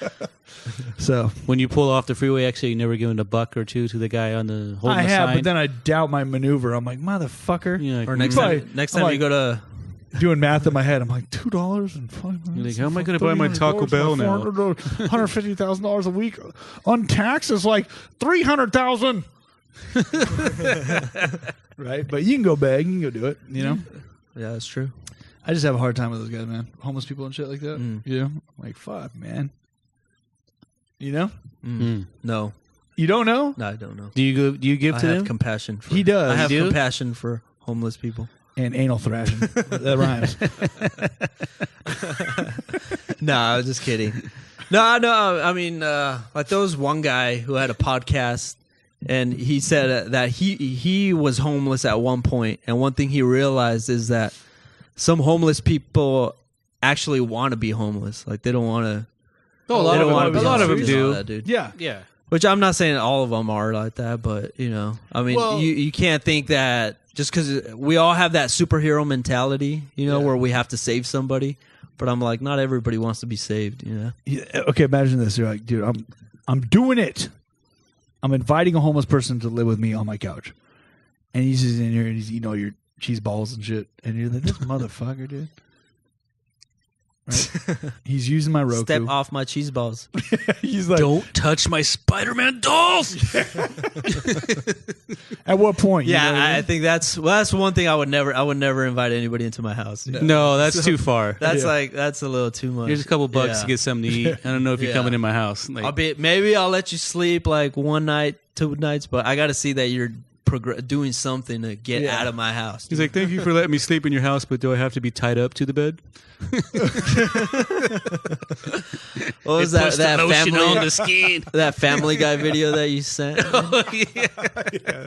So When you pull off the freeway exit, you never given a buck or two to the guy on the holding I the have, sign. but then I doubt my maneuver. I'm like, motherfucker. You're like, Or next Probably- time, next I'm time like- you go to Doing math in my head. I'm like, $2.05. You're like, how am I gonna buy my Taco Bell now? $150,000 a week on tax is like $300,000. Right? But you can go beg. You can go do it. You know? yeah, that's true. I just have a hard time with those guys, man. Homeless people and shit like that. You know? I'm like, fuck, man. You know? No, You don't know? no, I don't know. Do you give I to have them? compassion. For, He does. I have You do? compassion for homeless people. And anal thrashing. That rhymes. No, I was just kidding. No. I mean, like there was one guy who had a podcast, and he said that he was homeless at one point, and one thing he realized is that some homeless people actually want to be homeless. Like they don't want to. Oh, a lot of them do. That, dude. Yeah. Yeah. Which I'm not saying all of them are like that, but you know, I mean, Well- you can't think that just because we all have that superhero mentality, you know, Yeah. where we have to save somebody. But I'm like, not everybody wants to be saved, you know. Yeah, okay, imagine this. You're like, dude, I'm doing it. I'm inviting a homeless person to live with me on my couch. And he's just in here and he's eating all your cheese balls and shit. And you're like, this motherfucker, dude. Right? He's using my Roku. Step off my cheese balls. He's like, Don't touch my Spider-Man dolls. at what point? You Yeah, know what I I mean? think that's one thing I would never invite anybody into my house. No, that's too far. That's Yeah. like that's a little too much. Here's a couple bucks Yeah. to get something to eat. I don't know if you're Yeah. coming in my house. Like, Maybe I'll let you sleep like one night, 2 nights, but I got to see that you're doing something to get Yeah. out of my house. he's like, thank you for letting me sleep in your house, but do I have to be tied up to the bed? What was that? That lotion family on the skin. that Family Guy video that you sent?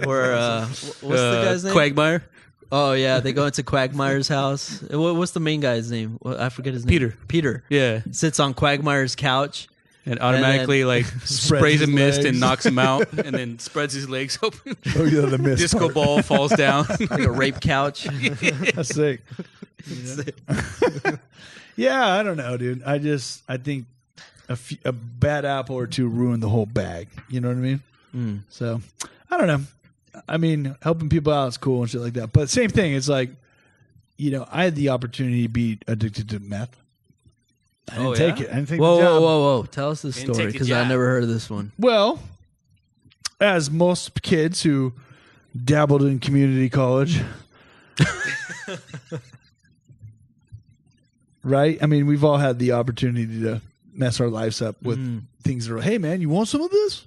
Where what's the guy's name? Quagmire? Oh yeah, they go into Quagmire's house. What's the main guy's name? I forget his name. Peter. Peter Yeah. sits on Quagmire's couch, And automatically like sprays a his mist legs. and knocks him out, and then spreads his legs open. Oh, yeah, the mist Disco part. ball falls down. like a rape couch. That's sick. Yeah, I don't know, dude. I think a bad apple or two ruined the whole bag. You know what I mean? So I don't know. I mean, helping people out is cool and shit like that. But same thing. It's like, I had the opportunity to be addicted to meth. I didn't take it. I didn't take the job. Whoa. Tell us this Didn't story take the because I job. never heard of this one. Well, as most kids who dabbled in community college, right? I mean, we've all had the opportunity to mess our lives up with things that are, hey, man, you want some of this?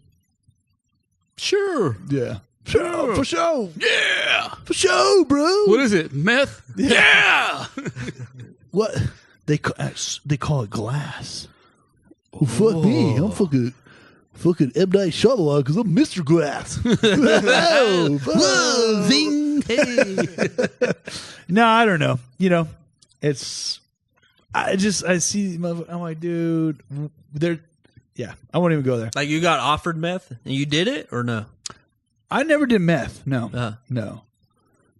Sure. Yeah. Sure, for sure. Yeah. For sure, bro. What is it? Meth? Yeah. What? They call it glass. Oh, fuck me. I'm fucking M. Night Shyamalan because I'm Mr. Glass. Whoa, zing. Hey. No, I don't know. I see, I'm like, dude, I won't even go there. Like you got offered meth and you did it or no? I never did meth. No. No.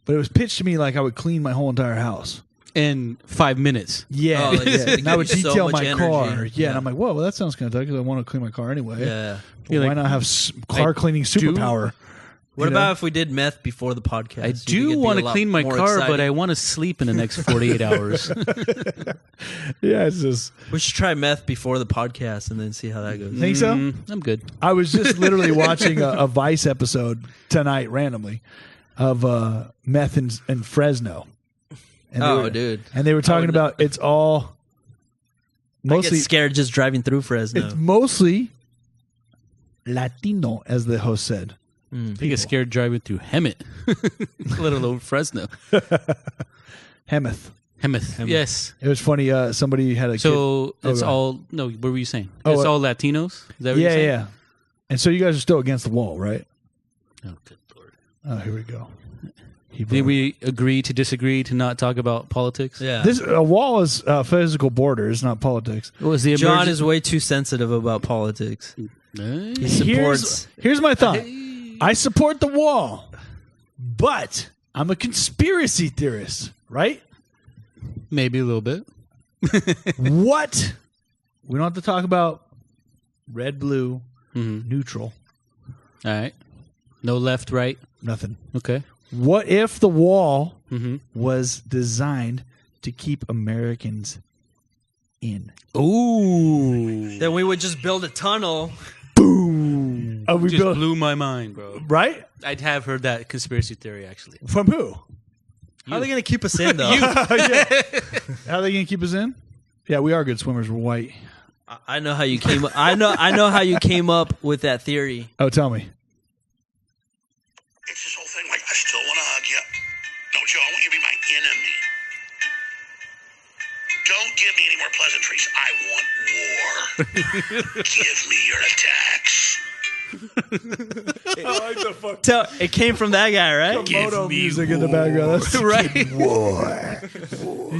But it was pitched to me like I would clean my whole entire house. In 5 minutes. Yeah. Oh, like, yeah. And I would so detail much my energy. car. Yeah. And I'm like, whoa, well, that sounds kind of tight because I want to clean my car anyway. Yeah. Well, why not have car cleaning superpower? What about if we did meth before the podcast? I You think do it'd be want a to lot clean my more car, but exciting? I want to sleep in the next 48 hours. Yeah, it's just. We should try meth before the podcast and then see how that goes. Think so? I'm good. I was just literally watching a Vice episode tonight randomly of meth in Fresno. And dude. And they were talking about it's all I mostly get scared just driving through Fresno. it's mostly Latino, as the host said. I get scared driving through Hemet, let alone Fresno. Hemeth. Hemet. Yes. It was funny. Somebody had a So kid. it's go all, no, what were you saying? Oh, It's all Latinos? Is that what you're saying? yeah. And so you guys are still against the wall, right? Oh, good Lord. Oh, here we go. Did we agree to disagree to not talk about politics? yeah. A wall is physical borders, not politics. What was the John is way too sensitive about politics. He supports. Here's my thought. I support the wall, but I'm a conspiracy theorist, right? Maybe a little bit. What? We don't have to talk about red, blue, neutral, All right. No left, right. nothing. Okay. What if the wall was designed to keep Americans in? Ooh. Then we would just build a tunnel. Boom! Oh, we Just built, blew my mind, bro. right? I'd have heard that conspiracy theory, actually. From who? How are they going to keep us in, though? How are they going to keep us in? Yeah, we are good swimmers. We're white. I know how you came. I know how you came up with that theory. Oh, tell me. It's this whole thing like, I still want to hug you. No, Joe, I want you to be my enemy. Don't give me any more pleasantries. I want war. Give me your attacks. It came from that guy, right? Moto music in the background. That's Right? war.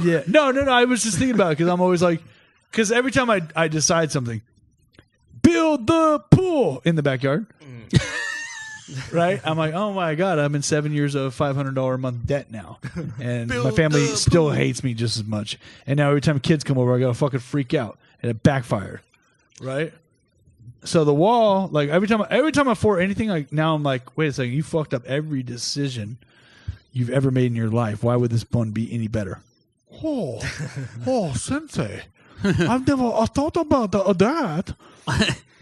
Yeah. No. I was just thinking about it because I'm always like, because every time I decide something, build the pool in the backyard. Right? I'm like, oh my God, I'm in 7 years of $500 a month debt now. And my family still hates me just as much. And now every time kids come over, I gotta fucking freak out. And it backfired. Right? So the wall, like every time I for anything, like now I'm like, wait a second, you fucked up every decision you've ever made in your life. Why would this one be any better? Oh, sensei. I've never thought about that.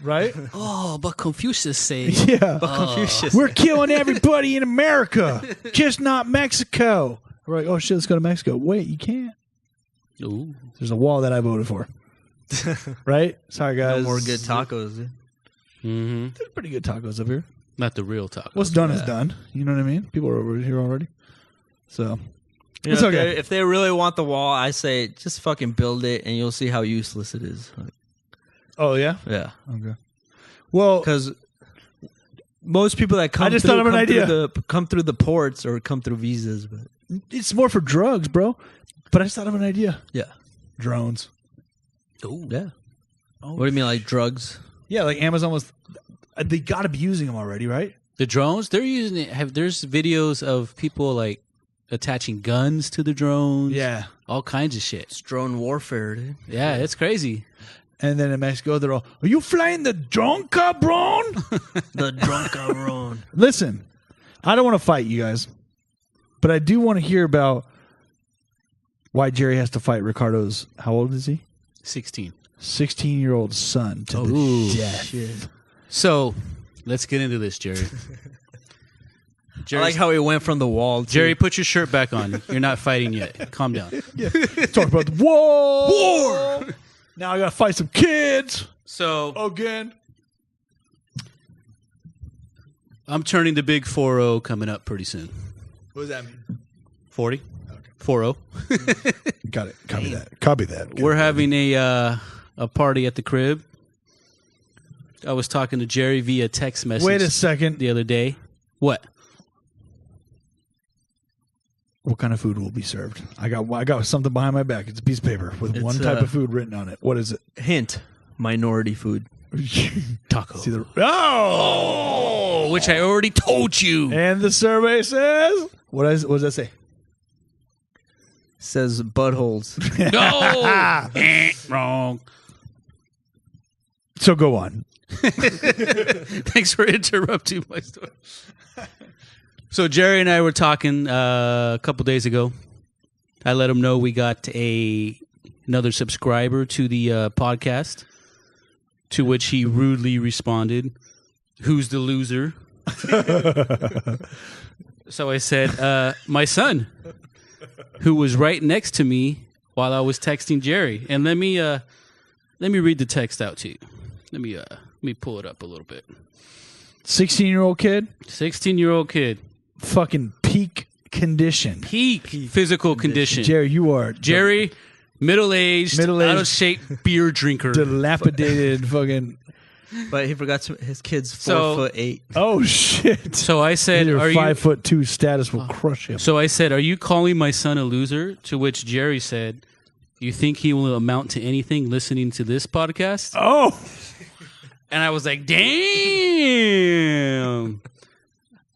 Right? Oh, but Confucius say. Yeah. Confucius. We're killing everybody in America, just not Mexico. We're like, oh shit, let's go to Mexico. Wait, you can't. Ooh. There's a wall that I voted for. Right? Sorry, guys. No more good tacos. Dude. Mm-hmm. There's pretty good tacos up here. Not the real taco. What's done is done. You know what I mean? People are over here already. So, You know, it's okay. If they really want the wall, I say just fucking build it, and you'll see how useless it is. Oh, yeah? Yeah, Okay. Well, because most people that come I just through, thought of an idea. come through the ports or come through visas, but it's more for drugs, bro. But I just thought of an idea. yeah, Drones. Ooh. yeah. What do you mean, like drugs? Yeah, like Amazon was. They got to be using them already, right? The drones, they're using it. There's videos of people like attaching guns to the drones. Yeah. All kinds of shit. It's drone warfare, dude. Yeah, it's crazy. And then in Mexico, they're all, are you flying the drone, cabron? The drunk cabron. Listen, I don't want to fight you guys, but I do want to hear about why Jerry has to fight Ricardo's, how old is he? 16. 16-year-old son to Ooh, the death. Shit. So, let's get into this, Jerry. I like how he went from the wall. Jerry, put your shirt back on. You're not fighting yet. Calm down. Talk about the war. Now I got to fight some kids So, again. I'm turning the big 4-0 coming up pretty soon. What does that mean? 40? 4-0. Got it. Copy that. Copy that. We're having a party at the crib. I was talking to Jerry via text message. Wait a second. The other day. What? What kind of food will be served? I got something behind my back. It's a piece of paper with It's, one type of food written on it. What is it? Hint: minority food. Taco. Oh! Which I already told you. And the survey says, what does that say? Says buttholes. No! Wrong. So go on. Thanks for interrupting my story. So Jerry and I were talking a couple days ago. I let him know we got another subscriber to the podcast, to which he rudely responded, "Who's the loser?" So I said, "My son, who was right next to me while I was texting Jerry." And let me read the text out to you. Let me pull it up a little bit. 16-year-old kid, 16-year-old kid. fucking peak condition. Peak physical condition. Jerry, you are Jerry, middle-aged, out of shape beer drinker. dilapidated fucking. But he forgot his kid's 4'8". Oh shit! So I said, Your "Are you?" 5'2" status will crush him. So I said, "Are you calling my son a loser?" To which Jerry said, "You think he will amount to anything listening to this podcast?" Oh, And I was like, "Damn."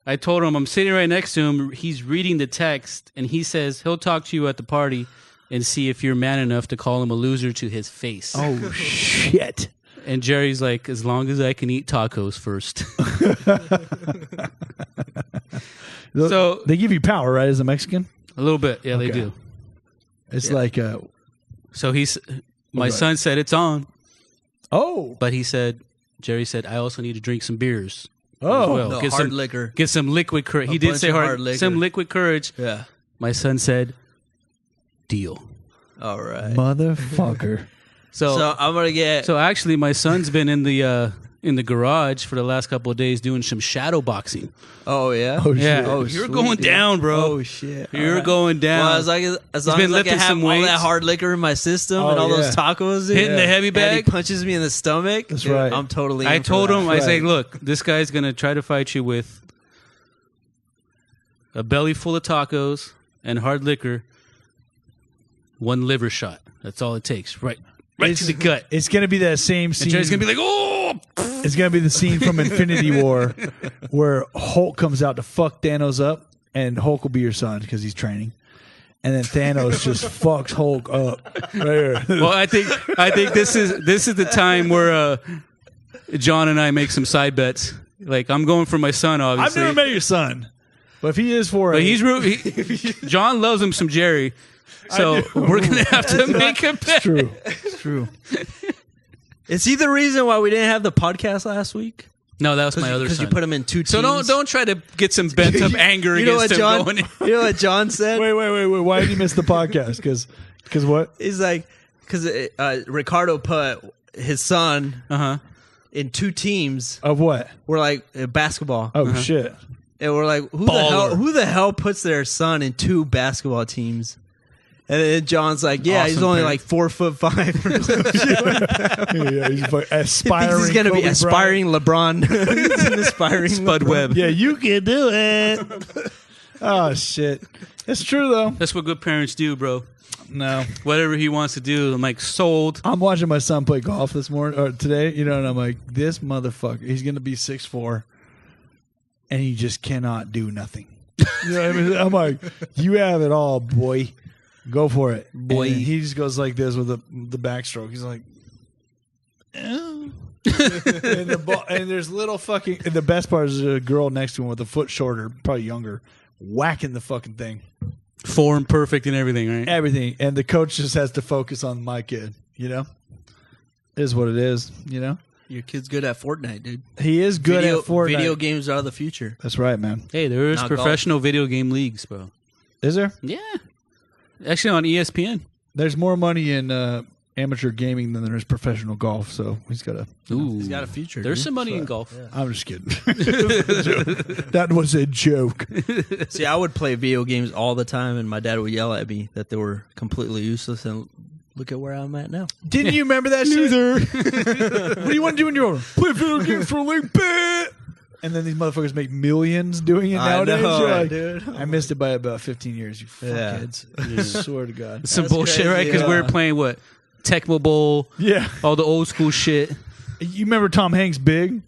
I told him I'm sitting right next to him. He's reading the text, and he says he'll talk to you at the party and see if you're man enough to call him a loser to his face. oh shit! And Jerry's like, "As long as I can eat tacos first." So They give you power, right? As a Mexican, a little bit, yeah, they Okay. do. it's like So my son said it's on, oh, but Jerry said, "I also need to drink some beers." oh, well. No, Get hard some- liquor. Get some liquid courage. He did bunch say of hard, hard liquor. some liquid courage. Yeah. My son said, "Deal." All right. motherfucker! So I'm gonna get. So actually, my son's been in the garage for the last couple of days doing some shadow boxing. Oh yeah. Oh Yeah, shit! Oh, you're sweet, going dude. down, bro. Oh shit. You're All right. going down. Well, as long as I been can lifting have some all weights. that hard liquor in my system Oh, and all yeah. those tacos, Hitting the heavy and he bag. punches me in the stomach. That's dude, right. I'm totally. I in for told that. him, I say, Right. "Look, this guy's gonna try to fight you with a belly full of tacos and hard liquor, one liver shot. That's all it takes. Right to the gut." It's gonna be that same scene. And Jerry's gonna be like, "Oh!" It's gonna be the scene from Infinity War where Hulk comes out to fuck Thanos up, and Hulk will be your son because he's training, and then Thanos just fucks Hulk up. Right here. Well, I think this is the time where John and I make some side bets. Like, I'm going for my son, I've obviously. never met your son, but if he is for But John loves him some Jerry, so we're gonna have to make a bet. true. It's true. Is he the reason why we didn't have the podcast last week? No, that was my other Because son. you put him in two teams. So don't try to get some bent up anger You know what against him John? going in. You know what John said? Wait. Why did you miss the podcast? Because what? He's like, because Ricardo put his son in two teams. Of what? We're like basketball. Oh shit! And we're like, Baller. who the hell puts their son in two basketball teams? And then John's like, yeah, he's Awesome only parents. like 4'5". Yeah, he's like He aspiring. thinks he's gonna be Kobe aspiring LeBron. He's an aspiring Spud LeBron. Webb. Bryant. Yeah, you can do it. Oh shit! It's true though. That's what good parents do, bro. No. Whatever he wants to do, I'm like, sold. I'm watching my son play golf this morning or today, and I'm like, this motherfucker, he's going to be 6'4", and he just cannot do nothing. You know what I mean? I'm like, you have it all, boy. Go for it. Boy. And he just goes like this with the backstroke. He's like, and the ball, and there's little fucking. And the best part is a girl next to him with a foot shorter, probably younger, whacking the fucking thing. Form perfect and everything, right? Everything. And the coach just has to focus on my kid, It is what it is, Your kid's good at Fortnite, dude. He is good at Fortnite. Video games are the future. That's right, man. Hey, there is Not professional video game leagues, bro. Is there? Yeah. Actually, on ESPN. There's more money in amateur gaming than there is professional golf, so he's got a... Ooh. He's got a future. There's dude. some money in golf. Yeah. I'm just kidding. That was a joke. See, I would play video games all the time, and my dad would yell at me that they were completely useless. And look at where I'm at now. Didn't you remember that shit? What do you want to do when you're older? Play video games for a league bit. And then these motherfuckers make millions doing it nowadays. know, You're right, like, dude. I missed it by about 15 years, you Yeah. fuckheads. I swear to God. Some That's bullshit, crazy, right? Because yeah. we were playing, what? Tecmo Bowl, Yeah. all the old school shit. You remember Tom Hanks' Big?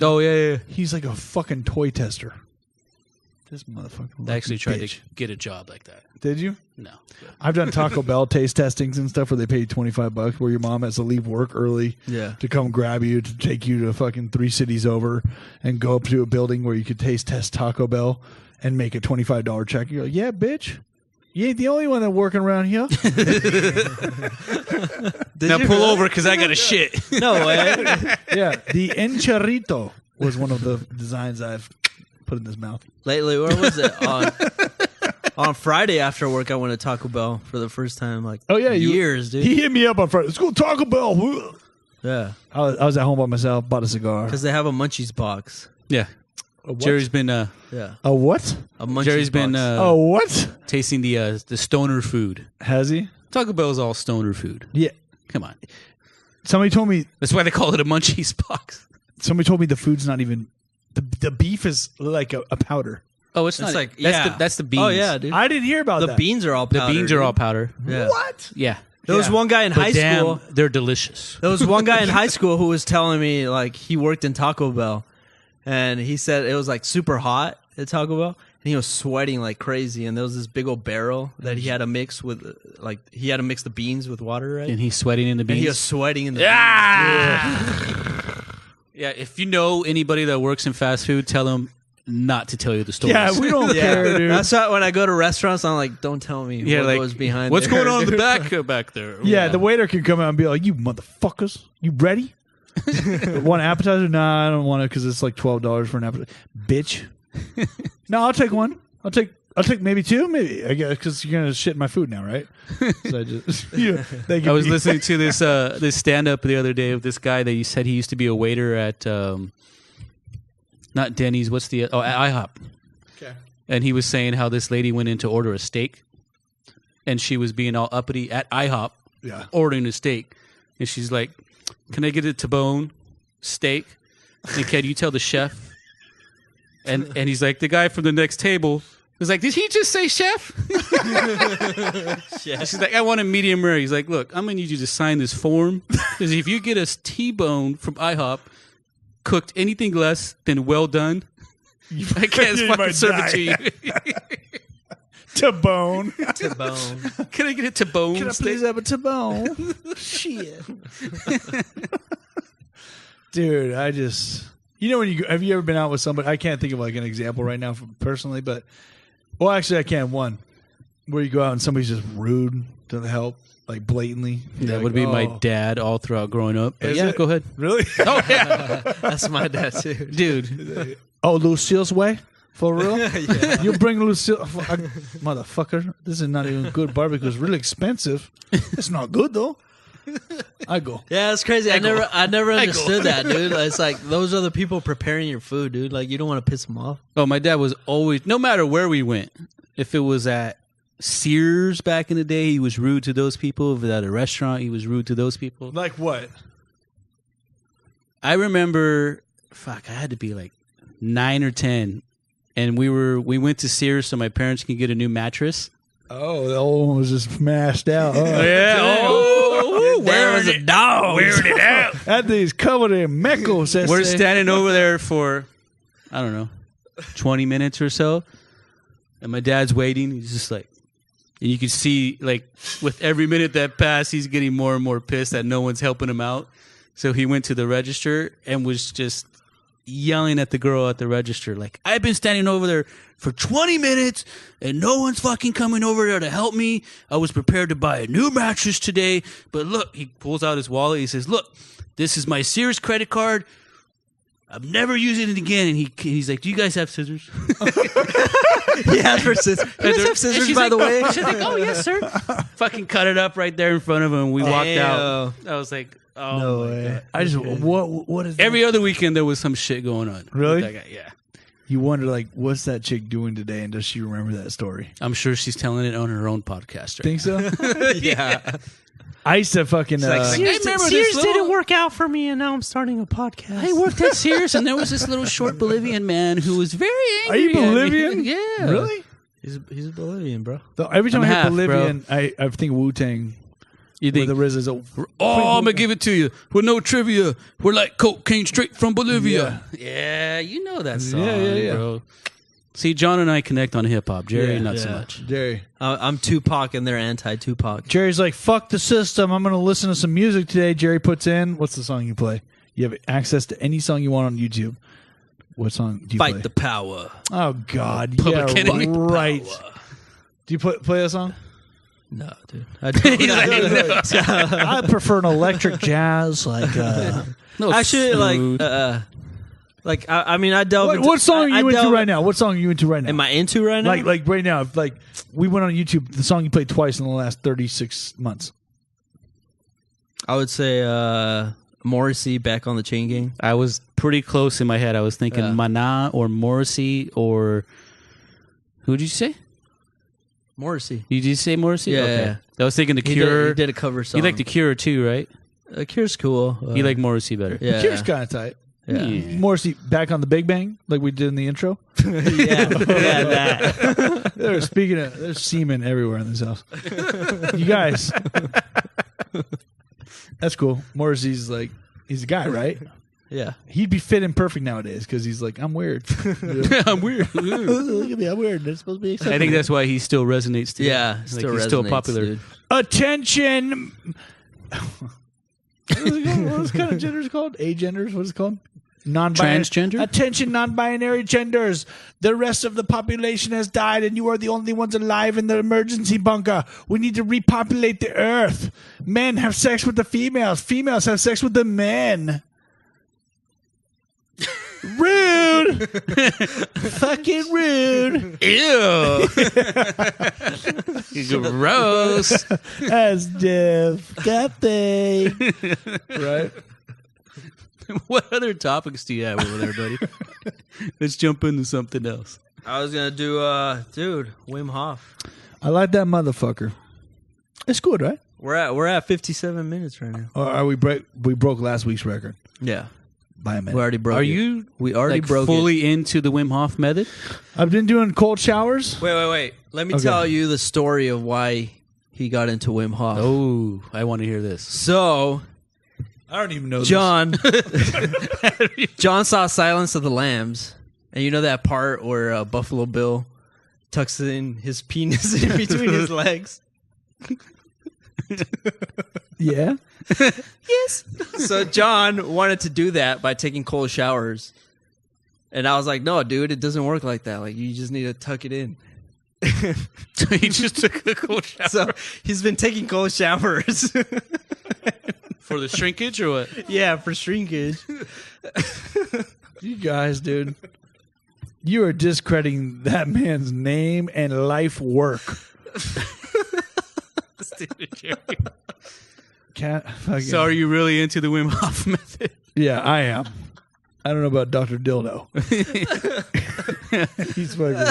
Oh, yeah. He's like a fucking toy tester. This motherfucker. I actually tried bitch. to get a job like that. Did you? No. I've done Taco Bell taste testings and stuff where they pay you $25 where your mom has to leave work early to come grab you to take you to fucking 3 cities over and go up to a building where you could taste test Taco Bell and make a $25 check. You're like, yeah, bitch. You ain't the only one that's working around here. Now pull over because I got a shit. No way. Yeah. The Encharrito was one of the designs I've put in his mouth. Lately, where was it? On Friday after work, I went to Taco Bell for the first time. Like, years, dude. He hit me up on Friday. Let's go Taco Bell. Yeah, I was at home by myself, bought a cigar. because they have a Munchies box. Yeah. A what? Jerry's been Yeah, A what? a Munchies Jerry's box. been A what? tasting the stoner food. Has he? Taco Bell's all stoner food. Yeah. Come on. Somebody told me That's why they call it a Munchies box. the food's not even the beef is like a powder. Oh, it's not. like- That's the beans. Oh yeah, dude. I didn't hear about The that. beans are all The powder. beans are all powder. Yeah. What? Yeah. There was one guy in But high damn, school. they're delicious. There was one guy in high school who was telling me like he worked in Taco Bell, and he said it was like super hot at Taco Bell, and he was sweating like crazy. And there was this big old barrel that he had to mix with, like he had to mix the beans with water, right? And he's sweating in the beans. And he was sweating in the Yeah, if you know anybody that works in fast food, tell them not to tell you the stories. Yeah, we don't beans. care, dude. That's why when I go to restaurants, I'm like, don't tell me what goes behind. what's there, going on in the dude. back there? Yeah, the waiter can come out and be like, "You motherfuckers, you ready? Want an appetizer? Nah, I don't want it because it's like $12 for an appetizer, bitch. No, I'll take one. I'll take maybe two, maybe. I guess because you're gonna shit in my food now, right? So I just, I was listening to this this stand up the other day of this guy that he said he used to be a waiter at not Denny's. What's the at IHOP? Okay. And he was saying how this lady went in to order a steak, and she was being all uppity at IHOP, ordering a steak, and she's like, "Can I get a T-bone steak? And can you tell the chef?" And he's like, the guy from the next table was like, "Did he just say chef?" She's like, "I want a medium rare." He's like, "Look, I'm gonna need you to sign this form because if you get a T-bone from IHOP cooked anything less than well done, I can't you fucking might serve die." it to you." T-bone. T-bone. Can I get a T-bone Can I steak? please have a T-bone? Shit. Dude, I just... You know when you have you ever been out with somebody? I can't think of like an example right now personally, but... Well, actually, I can. One. Where you go out and somebody's just rude to the help, like blatantly. That You're would like, be my "Oh." dad all throughout growing up. But Is yeah, it? go ahead. Really? Oh, yeah. That's my dad too, Dude. Oh, Lucille's way? For real? You bring Lucille... Motherfucker, this is not even good barbecue. It's really expensive. It's not good, though. I go. Yeah, it's crazy. I go. never understood that, dude. It's like those are the people preparing your food, dude. Like you don't want to piss them off. Oh, my dad was always, no matter where we went, if it was at Sears back in the day, he was rude to those people. If it was at a restaurant, he was rude to those people. Like what? I remember, I had to be like 9 or 10, and we went to Sears so my parents could get a new mattress. Oh, the old one was just smashed out. Oh. Yeah. Oh, There was a dog. wearing it out. That thing's covered in mecos. We're standing over there for, I don't know, 20 minutes or so. And my dad's waiting. He's just like, and you can see, like, with every minute that passed, he's getting more and more pissed that no one's helping him out. So he went to the register and was just yelling at the girl at the register, like, I've been standing over there for 20 minutes and no one's fucking coming over there to help me. I was prepared to buy a new mattress today, but look, he pulls out his wallet. He says, look, this is my Sears credit card. I'm never using it again. And he's like, do you guys have scissors? Yeah, for scissors. Do you guys have scissors, by the way? She's like, oh, yes, sir. Fucking cut it up right there in front of him. We walked out. I was like, oh, No my way. God. I just what is that? Every other weekend there was some shit going on. Really? With that guy. Yeah. You wonder, like, what's that chick doing today, and does she remember that story? I'm sure she's telling it on her own podcast. Right? Think so? Yeah. I used to fucking. Sears didn't work out for me, and now I'm starting a podcast. I worked at Sears, and there was this little short Bolivian man who was very angry. Are you at me. Bolivian? Yeah. Really? He's a Bolivian, bro. So every time I'm I hear half, Bolivian, I think Wu-Tang. You Where think, the RZA is a, oh, I'm going to give it to you. With no trivia. We're like cocaine straight from Bolivia. Yeah, you know that song, yeah. bro. See, John and I connect on hip-hop. Jerry, not so Yeah. much. Jerry. I'm Tupac, and they're anti-Tupac. Jerry's like, fuck the system. I'm going to listen to some music today. Jerry puts in, what's the song you play? You have access to any song you want on YouTube. What song do you play? Fight the power. Oh, God. Public yeah, Enemy. right. Do you play that song? No, dude. I don't. I prefer an electric jazz. Like, No, Actually, smooth. I mean, I delve into... what song are you into delve- right now? What song are you into right now? Am I into right now? Like right now, if, like, we went on YouTube, the song you played twice in the last 36 months. I would say Morrissey, Back on the Chain Gang. I was pretty close in my head. I was thinking Mana or Morrissey or... Who did you say? Morrissey. Did you say Morrissey? Yeah. Okay. I was thinking The He Cure. did a cover song. You like The Cure too, right? Cure's cool. You like Morrissey better. Yeah. Cure's kind of tight. Yeah. Morrissey, back on the Big Bang, like we did in the intro. yeah, that. There's semen everywhere in this house. You guys, that's cool. Morrissey's like, he's a guy, right? Yeah. He'd be fit and perfect nowadays because he's like, I'm weird. I'm weird. Look at me, I'm weird. They're supposed to be acceptable. I think that's why he still resonates today. Yeah. Like, Still he's still resonates, popular. dude. Attention. What kind of genders called? Agenders? What is it called? Non-binary. Transgender? Attention, non-binary genders. The rest of the population has died, and you are the only ones alive in the emergency bunker. We need to repopulate the earth. Men have sex with the females. Females have sex with the men. Rude. Fucking rude. Ew. Gross. That's disgusting. Right? What other topics do you have over there, buddy? Let's jump into something else. I was gonna do, dude, Wim Hof. I like that motherfucker. It's good, right? We're at 57 minutes right now. Or are we broke last week's record Yeah, by a minute. we already broke. Are it. you We already like broke fully into the Wim Hof method? I've been doing cold showers. it. Wait. Let me Okay. tell you the story of why he got into Wim Hof. Oh, I want to hear this. So I don't even know John saw Silence of the Lambs, and you know that part where Buffalo Bill tucks in his penis in between his legs. Yeah. Yes. So John wanted to do that by taking cold showers. And I was like, no, dude, it doesn't work like that. Like, you just need to tuck it in. So he just took a cold shower So he's been taking cold showers. for the shrinkage or what? Yeah, for shrinkage. You guys, dude. You are discrediting that man's name and life work. Can't fucking. So are you really into the Wim Hof method? Yeah, I am. I don't know about Dr. Dildo. He's fucking.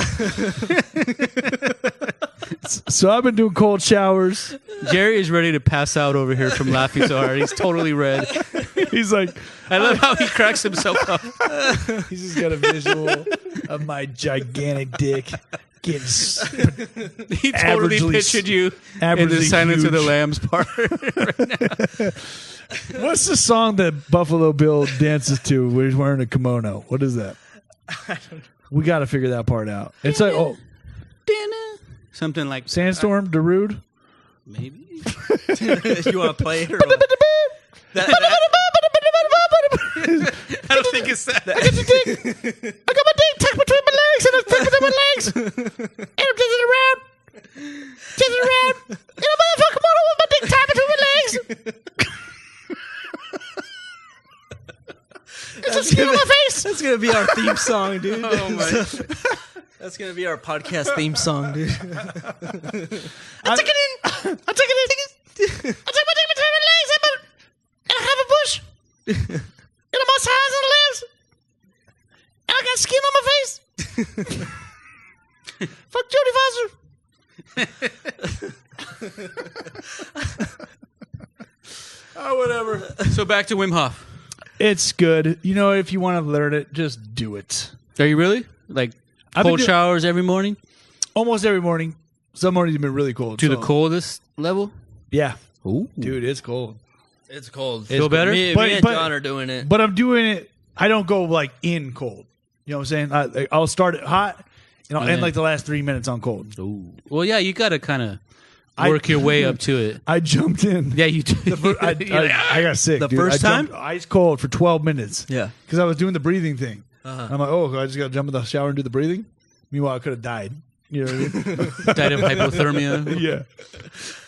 So I've been doing cold showers. Jerry is ready to pass out over here from laughing so hard. He's totally red. He's like, I love how he cracks himself up. he's just got a visual of my gigantic dick Getting He totally Averagely- pictured you in the averagely Silence of the huge. Lambs part. What's the song that Buffalo Bill dances to when he's wearing a kimono? What is that? We got to figure that part out. It's like, oh, Something like Sandstorm, Darude. maybe. You want to play it or what? I don't think it's that. I got my dick tucked between my legs and it's tucked between my legs. And I'm jizzing around. And a motherfucker kimono with my dick tied between my legs. It's a skin on my face. That's gonna be our theme song, dude. Oh my! That's gonna be our podcast theme song, dude. I took it in. I took my dick between my legs and I have a bush. And I'm on sides on the legs. And I got skin on my face. Fuck Jodie Foster. Oh, whatever. So back to Wim Hof. It's good. You know, if you want to learn it, just do it. Are you really like I've been cold showers every morning Almost every morning. Some mornings have been really cold. to the so- coldest level? Yeah. Ooh, Dude, it's cold. It's cold. Feel better? Me But- and but- John are doing it. But I'm doing it. I don't go like in cold. You know what I'm saying? I'll start it hot and I'll end like the last 3 minutes on cold. Ooh. Well, yeah, you got to kind of work your way up to it. I jumped in. Yeah, you do. I got sick. The dude. first I jumped ice cold for 12 minutes. Yeah. Because I was doing the breathing thing. I'm like, oh, I just got to jump in the shower and do the breathing. Meanwhile, I could have died. You know what I mean? Died of hypothermia. Yeah.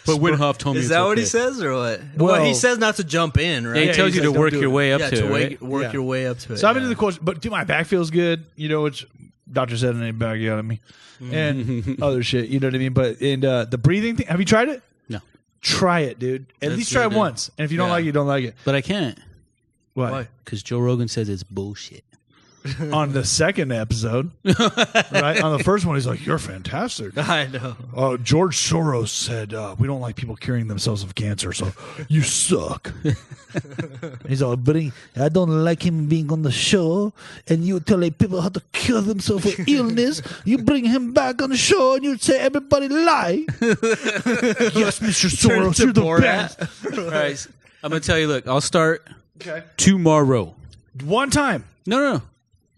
But Wim Hof told me Is it's that what he okay. says or what? Well- Well, he says not to jump in, Yeah, right? he tells he you says to don't work do your it. way up Yeah, to to it, right? work Yeah. your way up to it. So I've been yeah. to the course, but dude, my back feels good. You know, which doctor said it ain't baggy out of me, and other shit. You know what I mean? But the breathing thing, have you tried it? No. Try it, dude. At That's least try it good, dude. once. And if you don't Yeah. like it, you don't like it. But I can't Why? because Joe Rogan says it's bullshit. On the second episode, right? On the first one, he's like, "You're fantastic." I know. George Soros said, "We don't like people curing themselves of cancer, so you suck." He's all, "But I don't like him being on the show, and you tell people how to cure themselves of illness. You bring him back on the show, and you say everybody lie." Yes, Mr. Soros, you're the best. All right, I'm gonna tell you. Look, I'll start Okay. tomorrow. One time. No.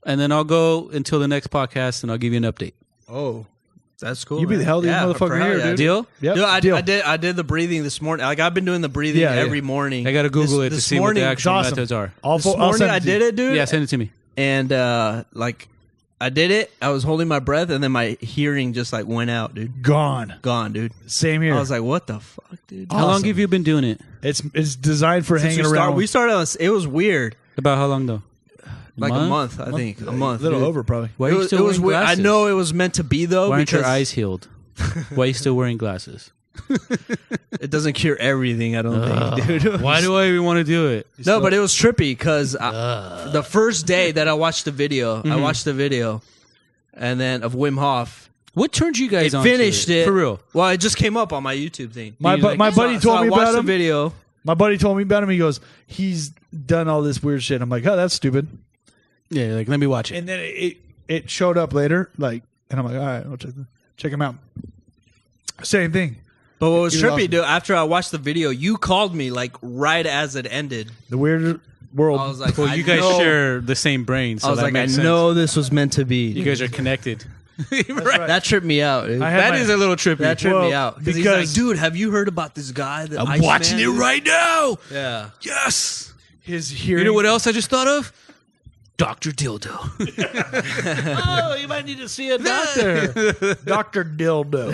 And then I'll go until the next podcast, and I'll give you an update. Oh, That's cool. you be the man. healthiest Yeah, motherfucker for hell here, yeah. dude. Deal? Yep. Dude, Deal. I did the breathing this morning. Like I've been doing the breathing Yeah, yeah. every morning. I got to Google it to this see what morning, the actual awesome. methods are. This morning I did it, dude. Yeah, send it to me. And like I did it. I was holding my breath, and then my hearing just like went out, dude. Gone. Gone, dude. Same here. I was like, "What the fuck, dude?" How long have you been doing it? It's designed for Since hanging around. we started on. It was weird. About how long though? Like a month, I think. A month. a little dude. over, probably. Why are It you was, still it was wearing weird. I glasses? know it was meant to be though. Why aren't because your eyes healed? Why are you still wearing glasses? it doesn't cure everything. I don't think, dude. Why do I even want to do it? No, but it was trippy because the first day that I watched the video, I watched the video, and then of Wim Hof. What turned you guys on? Finished it for real. Well, it just came up on my YouTube thing. My You're like, buddy So told I me watched about the him. video. My buddy told me about him. He goes, he's done all this weird shit. I'm like, oh, that's stupid. Yeah, like let me watch it. And then it showed up later, like, and I'm like, all right, I'll check him out. Same thing. But what was He was trippy, awesome. dude, after I watched the video, you called me like right as it ended. The weird world. I was like, Well, I you guys know- share the same brain, so I was that like, I makes sense. know this was meant to be. You guys are connected. right. That tripped me out, dude. I had That my- is a little trippy. That tripped Well, me out because he's because- like, dude, have you heard about this guy? That I'm watching it right now. Yeah. Yes. his hearing. You know what else I just thought of? Dr. Dildo. Oh, you might need to see a doctor. Dr. Dildo.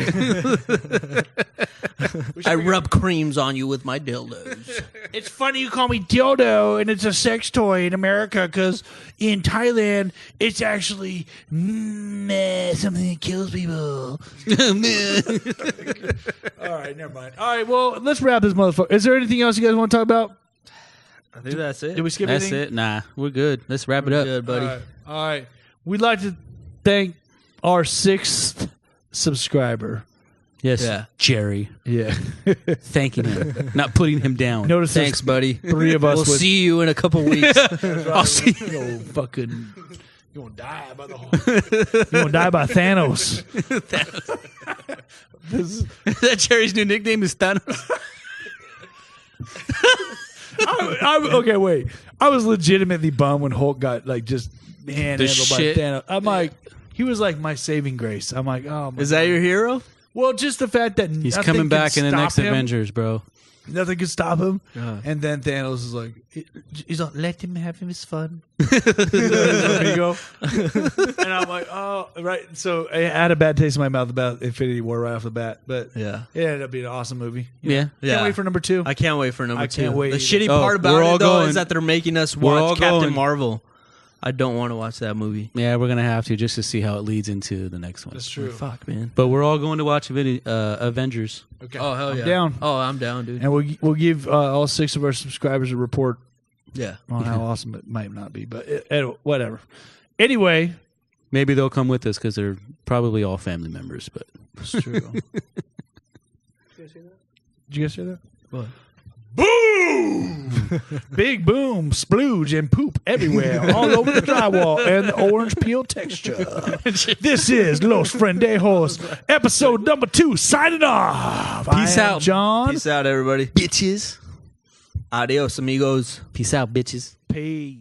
I rub creams on you with my dildos. It's funny you call me dildo, and it's a sex toy in America because in Thailand it's actually something that kills people. All right, never mind. All right, well, let's wrap this motherfucker. Is there anything else you guys want to talk about? I think that's it. Did we skip That's anything? it. Nah, we're good. Let's wrap it up. Good, buddy. All right. We'd like to thank our 6th subscriber. Yes, Yeah. Jerry. Yeah. Thanking him, not putting him down. Notice Thanks, buddy. 3 of us We'll with see you in a couple weeks. I'll see. no fucking You're gonna die by the whole. You're gonna die by Thanos. Is that Jerry's new nickname is Thanos? Okay, wait. I was legitimately bummed when Hulk got like just manhandled by shit. Thanos. I'm like, he was like my saving grace. I'm like, oh my Is that God. your hero? Well, just the fact that He's nothing coming could back in the stop next him. Avengers, bro. Nothing could stop him. Uh-huh. And then Thanos is like, he's like, let him have his fun. Let me go. And I'm like, oh, right. So I had a bad taste in my mouth about Infinity War right off the bat, but Yeah. it ended up being an awesome movie. Yeah. Can't wait for number 2. I can't wait for number 2. can't wait The either. shitty Oh, part about we're all it, though, going. is that they're making us We're all watch Captain going. Marvel. I don't want to watch that movie. Yeah, we're gonna have to just to see how it leads into the next one. That's true. Fuck, man. But we're all going to watch Avengers. Okay. Oh, hell I'm yeah. down. Oh, I'm down, dude. And we'll give all 6 of our subscribers a report Yeah. on how awesome it might not be, but whatever. Anyway, Maybe they'll come with us because they're probably all family members. But it's true. Did you guys hear that? What? Boom! Big boom, splooge, and poop everywhere, all over the drywall and the orange peel texture. This is Los Friendejos, episode number 2, signing off. Peace I am out. John. Peace out, everybody. bitches, Adios, amigos. peace out, bitches. Peace.